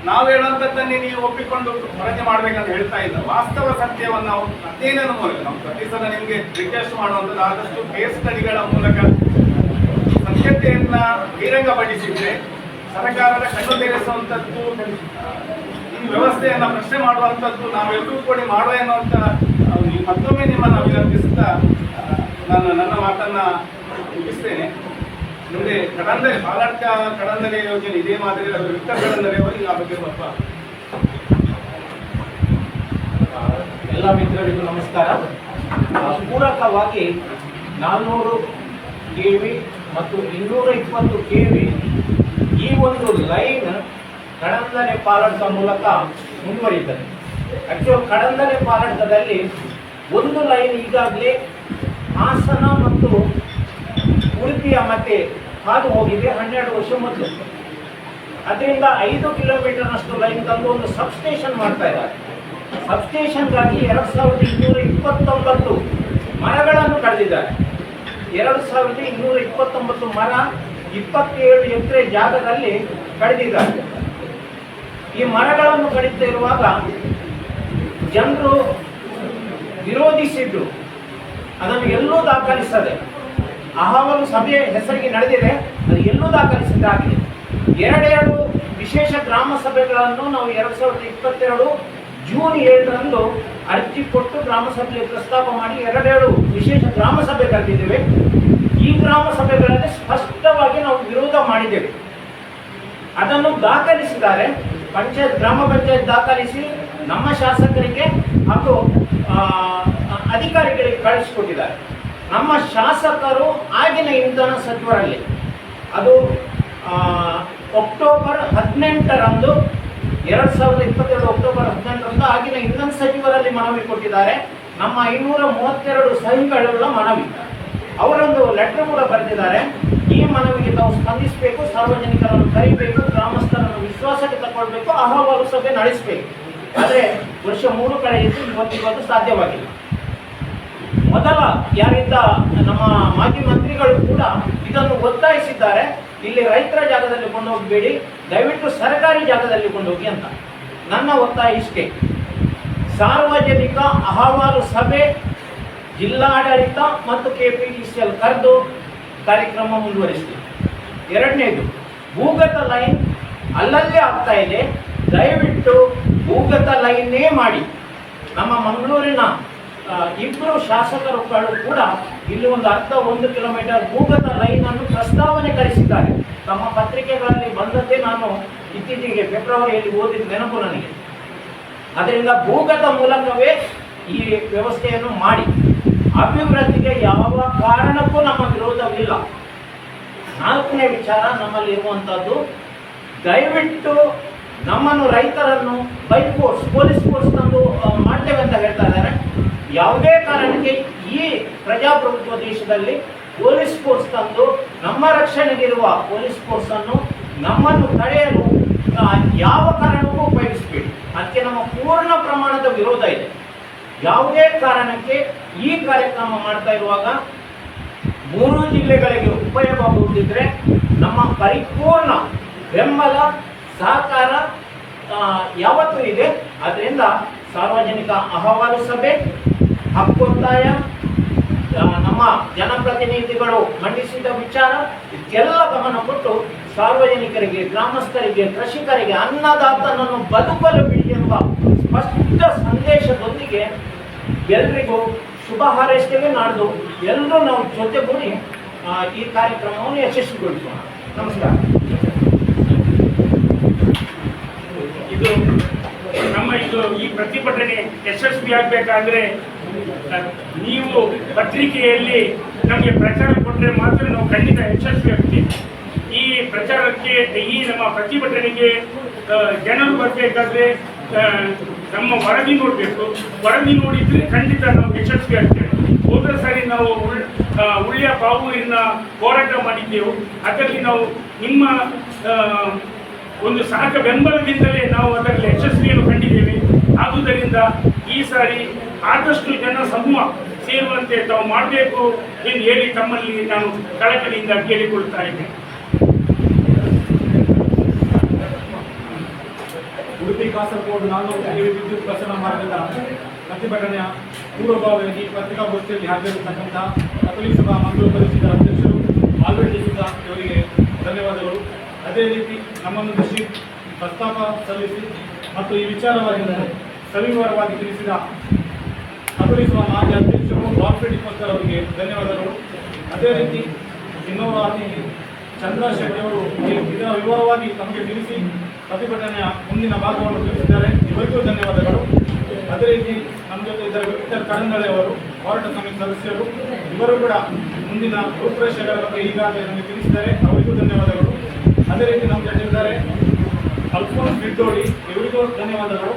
ನಾವು ಹೇಳುವಂಥದ್ದನ್ನೇ ನೀವು ಒಪ್ಪಿಕೊಂಡು ಹೊರಗೆ ಮಾಡ್ಬೇಕಂತ ಹೇಳ್ತಾ ಇಲ್ಲ. ವಾಸ್ತವ ಸತ್ಯವನ್ನು ನಾವು ಅಧ್ಯಯನದ ಮೂಲಕ, ನಾವು ಪ್ರತಿ ಸಲ ನಿಮಗೆ ರಿಕ್ವೆಸ್ಟ್ ಮಾಡುವಂಥದ್ದು ಆದಷ್ಟು ಕೇಸ್ ಸ್ಟಡಿಗಳ ಮೂಲಕ ಸತ್ಯತೆಯನ್ನ ಬಹಿರಂಗಪಡಿಸಿದ್ರೆ ಸರ್ಕಾರದ ಕಣ್ಣು ತೆರೆಸುವಂಥದ್ದು, ಈ ವ್ಯವಸ್ಥೆಯನ್ನ ಪ್ರಶ್ನೆ ಮಾಡುವಂಥದ್ದು ನಾವೆಲ್ಲರೂ ಕೂಡ ಮಾಡುವ ಎನ್ನುವಂಥ ಮತ್ತೊಮ್ಮೆ ನಿಮ್ಮನ್ನು ಅಭಿನಂದಿಸುತ್ತಾ ನನ್ನ ಮಾತನ್ನ ಮುಗಿಸ್ತೇನೆ. ಮುಂದೆ ಕಡಂದರೆ ಬಾಲಕ ಕಡಂದರೆ ಯೋಜನೆ ಇದೇ ಮಾದರಿ ವಿಕ್ಟರ್ ಕಡಂದರೆ ಅವರಿಗೆ ಆ ಬಗ್ಗೆ ಸ್ವಲ್ಪ. ಎಲ್ಲ ಮಿತ್ರರಿಗೂ ನಮಸ್ಕಾರ. ಪೂರಕವಾಗಿ 400 KV ಮತ್ತು 220 KV ಈ ಒಂದು ಲೈನ್ ಕಡಂದರೆ ಪಾಲಡ್ಕ ಮೂಲಕ ಮುಂದುವರಿಯುತ್ತದೆ. ಆಕ್ಚುಲ್ ಕಡಂದರೆ ಪಾಲಡ್ಕದಲ್ಲಿ ಒಂದು ಲೈನ್ ಈಗಾಗಲೇ ಹಾಸನ ಮತ್ತು ಉಡುಪಿಯ ಮಧ್ಯೆ ಹಾದು ಹೋಗಿದೆ 12 ವರ್ಷ ಮೊದಲು. ಅದರಿಂದ 5 ಕಿಲೋಮೀಟರ್ನಷ್ಟು ಲೈನ್ ತಂದು ಒಂದು ಸಬ್ಸ್ಟೇಷನ್ ಮಾಡ್ತಾ ಇದ್ದಾರೆ. ಸಬ್ಸ್ಟೇಷನ್ಗಾಗಿ 2229 ಮರಗಳನ್ನು ಕಡಿದಿದ್ದಾರೆ. 2229 ಮರ 27 ಎಕರೆ ಜಾಗದಲ್ಲಿ ಕಡಿದಿದ್ದಾರೆ. ಈ ಮರಗಳನ್ನು ಕಡಿತಾ ಇರುವಾಗ ಜನರು ವಿರೋಧಿಸಿದ್ರು. ಅದನ್ನು ಎಲ್ಲೂ ದಾಖಲಿಸದೆ ಅಹವಾಲು ಸಭೆ ಹೆಸರಿಗೆ ನಡೆದಿದೆ, ಅದು ಎಲ್ಲೂ ದಾಖಲಿಸಿದ್ದಾಗಿದೆ. 2 ವಿಶೇಷ ಗ್ರಾಮ ಸಭೆಗಳನ್ನು ನಾವು 2022 ಜೂನ್ 7ರಂದು ಅರ್ಜಿ ಕೊಟ್ಟು ಗ್ರಾಮ ಸಭೆಯಲ್ಲಿ ಪ್ರಸ್ತಾಪ ಮಾಡಿ 2 ವಿಶೇಷ ಗ್ರಾಮ ಸಭೆ ಕರೆದಿದ್ದೇವೆ. ಈ ಗ್ರಾಮ ಸಭೆಗಳಲ್ಲಿ ಸ್ಪಷ್ಟವಾಗಿ ನಾವು ವಿರೋಧ ಮಾಡಿದ್ದೇವೆ. ಅದನ್ನು ದಾಖಲಿಸಿದ್ದಾರೆ. ಗ್ರಾಮ ಪಂಚಾಯತ್ ದಾಖಲಿಸಿ ನಮ್ಮ ಶಾಸಕರಿಗೆ ಹಾಗೂ ಅಧಿಕಾರಿಗಳಿಗೆ ಕಳಿಸಿಕೊಟ್ಟಿದ್ದಾರೆ. ನಮ್ಮ ಶಾಸಕರು ಆಗಿನ ಇಂಧನ ಸಚಿವರಲ್ಲಿ ಅದು ಅಕ್ಟೋಬರ್ 18ರಂದು 2022 ಅಕ್ಟೋಬರ್ 18ರಂದು ಆಗಿನ ಇಂಧನ ಸಚಿವರಲ್ಲಿ ಮನವಿ ಕೊಟ್ಟಿದ್ದಾರೆ. ನಮ್ಮ 532 ಸಹಿಗಳುಳ್ಳ ಮನವಿ, ಅವರೊಂದು ಲೆಟರ್ ಕೂಡ ಬರೆದಿದ್ದಾರೆ. ಈ ಮನವಿಗೆ ತಾವು ಸ್ಪಂದಿಸಬೇಕು, ಸಾರ್ವಜನಿಕರನ್ನು ಕರೀಬೇಕು, ಗ್ರಾಮಸ್ಥರನ್ನು ವಿಶ್ವಾಸಕ್ಕೆ ತಗೊಳ್ಬೇಕು, ಅಹವಾಲು ಸಭೆ ನಡೆಸಬೇಕು. ಆದರೆ ವರ್ಷ 3 ಕಳೆಯಿತು, ಇವತ್ತು ಸಾಧ್ಯವಾಗಿಲ್ಲ. ಮೊದಲ ಯಾರಿದ್ದ ನಮ್ಮ ಮಾಜಿ ಮಂತ್ರಿಗಳು ಕೂಡ ಇದನ್ನು ಒತ್ತಾಯಿಸಿದ್ದಾರೆ. ಇಲ್ಲಿ ರೈತರ ಜಾಗದಲ್ಲಿ ಕೊಂಡೋಗಬೇಡಿ, ದಯವಿಟ್ಟು ಸರ್ಕಾರಿ ಜಾಗದಲ್ಲಿ ಕೊಂಡೋಗಿ ಅಂತ. ನನ್ನ ಒತ್ತಾಯ ಇಷ್ಟೇ, ಸಾರ್ವಜನಿಕ ಅಹವಾಲು ಸಭೆ ಜಿಲ್ಲಾಡಳಿತ ಮತ್ತು KPTCL ಕರೆದು ಕಾರ್ಯಕ್ರಮ ಮುಂದುವರಿಸ್ತೀವಿ. 2ನೇದು, ಭೂಗತ ಲೈನ್ ಅಲ್ಲಲ್ಲೇ ಆಗ್ತಾ ಇದೆ, ದಯವಿಟ್ಟು ಭೂಗತ ಲೈನ್ನೇ ಮಾಡಿ. ನಮ್ಮ ಮಂಗಳೂರಿನ 2 ಶಾಸಕರು ಕೂಡ ಇಲ್ಲಿ ಒಂದು 1 ಕಿಲೋಮೀಟರ್ ಭೂಗತ ಲೈನ್ ಅನ್ನು ಪ್ರಸ್ತಾವನೆ ಕಳಿಸಿದ್ದಾರೆ. ತಮ್ಮ ಪತ್ರಿಕೆಗಳಲ್ಲಿ ಬಂದಂತೆ ನಾನು ಇತ್ತೀಚೆಗೆ ಫೆಬ್ರವರಿಯಲ್ಲಿ ಓದಿದ ನೆನಪು ನನಗೆ. ಅದರಿಂದ ಭೂಗತ ಮೂಲಕವೇ ಈ ವ್ಯವಸ್ಥೆಯನ್ನು ಮಾಡಿ. ಅಭಿವೃದ್ಧಿಗೆ ಯಾವ ಕಾರಣಕ್ಕೂ ನಮ್ಮ ವಿರೋಧವಿಲ್ಲ. 4ನೇ ವಿಚಾರ ನಮ್ಮಲ್ಲಿ ಇರುವಂಥದ್ದು, ದಯವಿಟ್ಟು ನಮ್ಮನ್ನು ರೈತರನ್ನು ಬೈ ಫೋರ್ಸ್ ಪೊಲೀಸ್ ಫೋರ್ಸ್ ತಂದು ಮಾಡ್ತೇವೆ ಅಂತ ಹೇಳ್ತಾ ಇದ್ದಾರೆ. ಯಾವುದೇ ಕಾರಣಕ್ಕೆ ಈ ಪ್ರಜಾಪ್ರಭುತ್ವ ದೇಶದಲ್ಲಿ ಪೊಲೀಸ್ ಫೋರ್ಸ್ ತಂದು ನಮ್ಮ ರಕ್ಷಣೆಗಿರುವ ಪೊಲೀಸ್ ಫೋರ್ಸ್ ಅನ್ನು ನಮ್ಮನ್ನು ತಡೆಯಲು ಯಾವ ಕಾರಣಕ್ಕೂ ಉಪಯೋಗಿಸಬೇಡಿ. ಅದಕ್ಕೆ ನಮ್ಮ ಪೂರ್ಣ ಪ್ರಮಾಣದ ವಿರೋಧ ಇದೆ. ಯಾವುದೇ ಕಾರಣಕ್ಕೆ ಈ ಕಾರ್ಯಕ್ರಮ ಮಾಡ್ತಾ ಇರುವಾಗ 3 ಜಿಲ್ಲೆಗಳಿಗೆ ಉಪಯೋಗವಾಗುತ್ತಿದ್ರೆ ನಮ್ಮ ಪರಿಪೂರ್ಣ ಬೆಂಬಲ ಸಹಕಾರ ಯಾವತ್ತೂ ಇದೆ. ಅದರಿಂದ ಸಾರ್ವಜನಿಕ ಅಹವಾಲು ಸಭೆ, ಹಕ್ಕೊತ್ತಾಯ, ನಮ್ಮ ಜನಪ್ರತಿನಿಧಿಗಳು ಮಂಡಿಸಿದ ವಿಚಾರ, ಇದಕ್ಕೆಲ್ಲ ಗಮನ ಕೊಟ್ಟು ಸಾರ್ವಜನಿಕರಿಗೆ, ಗ್ರಾಮಸ್ಥರಿಗೆ, ಕೃಷಿಕರಿಗೆ ಅನ್ನದಾತನನ್ನು ಬದುಕಲು ಬಿಡಿ ಎಂಬ ಸ್ಪಷ್ಟ ಸಂದೇಶದೊಂದಿಗೆ ಎಲ್ರಿಗೂ ಶುಭ ಹಾರೈಸ್ತೇವೆ. ನಾಡ್ದು ಎಲ್ಲರೂ ನಾವು ಜೊತೆಗೂಡಿ ಈ ಕಾರ್ಯಕ್ರಮವನ್ನು ಯಶಸ್ವಿಗೊಳಿಸೋಣ. ನಮಸ್ಕಾರ. ಈ ಪ್ರತಿಭಟನೆ ಯಶಸ್ವಿಯಾಗಬೇಕಾದ್ರೆ ನೀವು ಪತ್ರಿಕೆಯಲ್ಲಿ ನಮಗೆ ಪ್ರಚಾರ ಕೊಟ್ಟರೆ ಮಾತ್ರ ನಾವು ಖಂಡಿತ ಯಶಸ್ವಿ ಆಗ್ತೀವಿ. ಈ ಪ್ರಚಾರಕ್ಕೆ, ಈ ನಮ್ಮ ಪ್ರತಿಭಟನೆಗೆ ಜನರು ಬರಬೇಕಾದ್ರೆ ನಮ್ಮ ವರದಿ ನೋಡಬೇಕು. ವರದಿ ನೋಡಿದ್ರೆ ಖಂಡಿತ ನಾವು ಯಶಸ್ವಿ ಆಗ್ತೇವೆ. ಹೋದ ಸಾರಿ ನಾವು ಉಳ್ಳಿಯ ಬಾವೂರಿನ ಹೋರಾಟ ಮಾಡಿದ್ದೆವು. ಅದರಲ್ಲಿ ನಾವು ನಿಮ್ಮ ಒಂದು ಸಹಕ ಬೆಂಬಲದಿಂದಲೇ ನಾವು ಅದರಲ್ಲಿ ಯಶಸ್ವಿಯನ್ನು ಕಂಡಿದ್ದೇವೆ. ಆದುದರಿಂದ ಈ ಸಾರಿ ಆದಷ್ಟು ಜನ ಸೇರುವಂತೆ ತಾವು ಮಾಡಬೇಕು ಎಂದು ಹೇಳಿ ತಮ್ಮಲ್ಲಿ ನಾನು ಕಳಕಳಿಯಿಂದ ಕೇಳಿಕೊಳ್ತಾ ಇದ್ದೇನೆ. ಉಡುಪಿ ಕಾಸರಗೋಡು 400 ಕೆವಿ ವಿದ್ಯುತ್ ಪ್ರಸರಣ ಮಾರ್ಗದ ಪ್ರತಿಭಟನೆಯ ಪೂರ್ವಭಾವಿಯಾಗಿ ಪತ್ರಿಕಾಗೋಷ್ಠಿಯಲ್ಲಿ ಹಾಜರಿರತಕ್ಕಂಥ ಕಥೋಲಿಕ ಸಭಾ ಮಂಗಳೂರು ಪರಿಷತ್ನ ಅಧ್ಯಕ್ಷರು ಆಲ್ಬರ್ಟ್ ಸುಧಾ ಇವರಿಗೆ ಧನ್ಯವಾದಗಳು. ಅದೇ ರೀತಿ ನಮ್ಮನ್ನು ಪ್ರಸ್ತಾಪ ಸಲ್ಲಿಸಿ ಮತ್ತು ಈ ವಿಚಾರವಾಗಿ ಸವಿವರವಾಗಿ ತಿಳಿಸಿದ ಕಥೋಲಿಕ ಸಭಾ ಮಾಜಿ ಅಧ್ಯಕ್ಷರು ಆಲ್ಫ್ರೆಡ್ ಇಪ್ಪತ್ತರ್ ಅವರಿಗೆ ಧನ್ಯವಾದಗಳು. ಅದೇ ರೀತಿ ಇನ್ನೋರ್ವ ಅತಿಥಿ ಚಂದ್ರ ಶೆಟ್ಟಿ ಅವರು ಇದರ ವಿವರವಾಗಿ ತಮಗೆ ತಿಳಿಸಿ ಪ್ರತಿಭಟನೆಯ ಮುಂದಿನ ಭಾಗವನ್ನು ತಿಳಿಸಿದ್ದಾರೆ. ಇವರಿಗೂ ಧನ್ಯವಾದಗಳು. ಅದೇ ರೀತಿ ನಮ್ಮ ಜೊತೆ ಇದ್ದ ವಿಕ್ಟರ್ ಕರಂದಳೆ ಅವರು ಹೋರಾಟ ಸಮಿತಿ ಸದಸ್ಯರು, ಇವರು ಕೂಡ ಮುಂದಿನ ರೂಪುರೇಷೆಗಳ ಬಗ್ಗೆ ಈಗಾಗಲೇ ನಮಗೆ ತಿಳಿಸಿದ್ದಾರೆ. ಅವರಿಗೂ ಧನ್ಯವಾದಗಳು. ಅದೇ ರೀತಿ ನಮ್ಮ ಜೊತೆ ಇದ್ದಾರೆ ಅಲ್ಫೋನ್ಸ್ ಬಿಡ್ಡೋಡಿ, ಇವರಿಗೂ ಧನ್ಯವಾದಗಳು.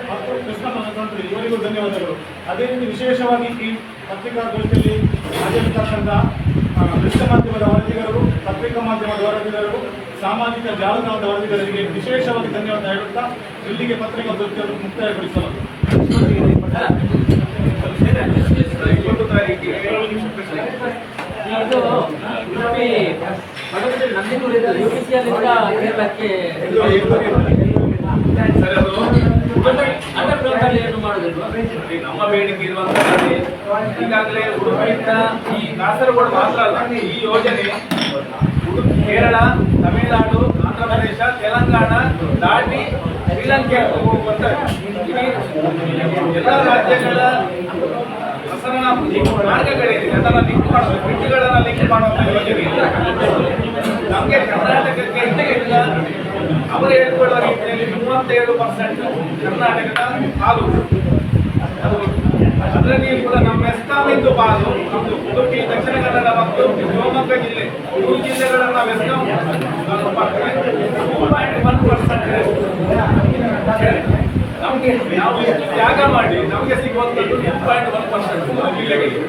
ಮತ್ತು ಕೃಷ್ಣ ಮನತಂತ್ರಿ, ಇವರಿಗೂ ಧನ್ಯವಾದಗಳು. ಅದೇ ರೀತಿ ವಿಶೇಷವಾಗಿ ಈ ಪತ್ರಿಕಾಗೋಷ್ಠಿಯಲ್ಲಿ ಹಾಜರಿರತಕ್ಕಂಥ ದೃಶ್ಯ ಮಾಧ್ಯಮದ ವರದಿಗಾರರು, ಪತ್ರಿಕಾ ಮಾಧ್ಯಮದ ವರದಿಗಾರರು, ಸಾಮಾಜಿಕ ಜಾಲತಾಣದ ವರದಿಗಾರರಿಗೆ ವಿಶೇಷವಾಗಿ ಧನ್ಯವಾದ ಹೇಳುತ್ತಾ ಇಲ್ಲಿಗೆ ಪತ್ರಿಕಾಗೋಷ್ಠಿಯನ್ನು ಮುಕ್ತಾಯಗೊಳಿಸಲು 20 ತಾರೀಕಿಗೆ ಇದು ಉಡುಪಿ ಮಠದಲ್ಲಿ ನಂದಿನೂರಿಂದ ಯುಪಿಸಿಯಲ್ಲಿಂದ ಕೇರಳಕ್ಕೆ ಸರ್, ಅದು ಅಂಡರ್ಗ್ರೌಂಡ್ ಅಲ್ಲಿ ಏನು ಮಾಡೋದಿಲ್ವಾ? ನಮ್ಮ ಬೇಡಿಕೆ ಇರುವಂತಹದ್ದೇ. ಈಗಾಗಲೇ ಉಡುಪಿಯಿಂದ ಈ ಕಾಸರಗೋಡು ಮಾತ್ರ ಅಲ್ಲ, ಈ ಯೋಜನೆ ಕೇರಳ, ತಮಿಳುನಾಡು, ಆಂಧ್ರ ಪ್ರದೇಶ, ತೆಲಂಗಾಣ ದಾಟಿ ಶ್ರೀಲಂಕೆ ಹೋಗುವಂತ ಎಲ್ಲ ರಾಜ್ಯಗಳ ಪ್ರಸರಣ ಮಾರ್ಗಗಳಿದೆ. ಅದನ್ನು ಲಿಂಕ್ ಮಾಡಬೇಕು, ಬ್ರಿಡ್ಜ್ಗಳನ್ನು ಲಿಂಕ್ ಮಾಡುವಂತ ಯೋಜನೆ ನಮಗೆ ಕರ್ನಾಟಕಕ್ಕೆ ಇಲ್ಲ. ಅವರು ಹೇಳ್ಕೊಳ್ಳುವ ರೀತಿಯಲ್ಲಿ 37% ಕರ್ನಾಟಕದ ಪಾಲು. ಅದರಲ್ಲಿ ಕೂಡ ನಮ್ಮ ಮೆಸ್ಕಾಮಿಂದು ಪಾಲು, ನಮ್ಮದು ಉಡುಪಿ, ದಕ್ಷಿಣ ಕನ್ನಡ ಮತ್ತು ಶಿವಮೊಗ್ಗ ಜಿಲ್ಲೆ, 3 ಜಿಲ್ಲೆಗಳನ್ನ ಮೆಸ್ಕಾಂ 2.1%. ನಮಗೆ ನಾವು ತ್ಯಾಗ ಮಾಡಿ ನಮಗೆ ಸಿಗುವಂಥದ್ದು 2.1% ಜಿಲ್ಲೆಗಳಿಗೆ.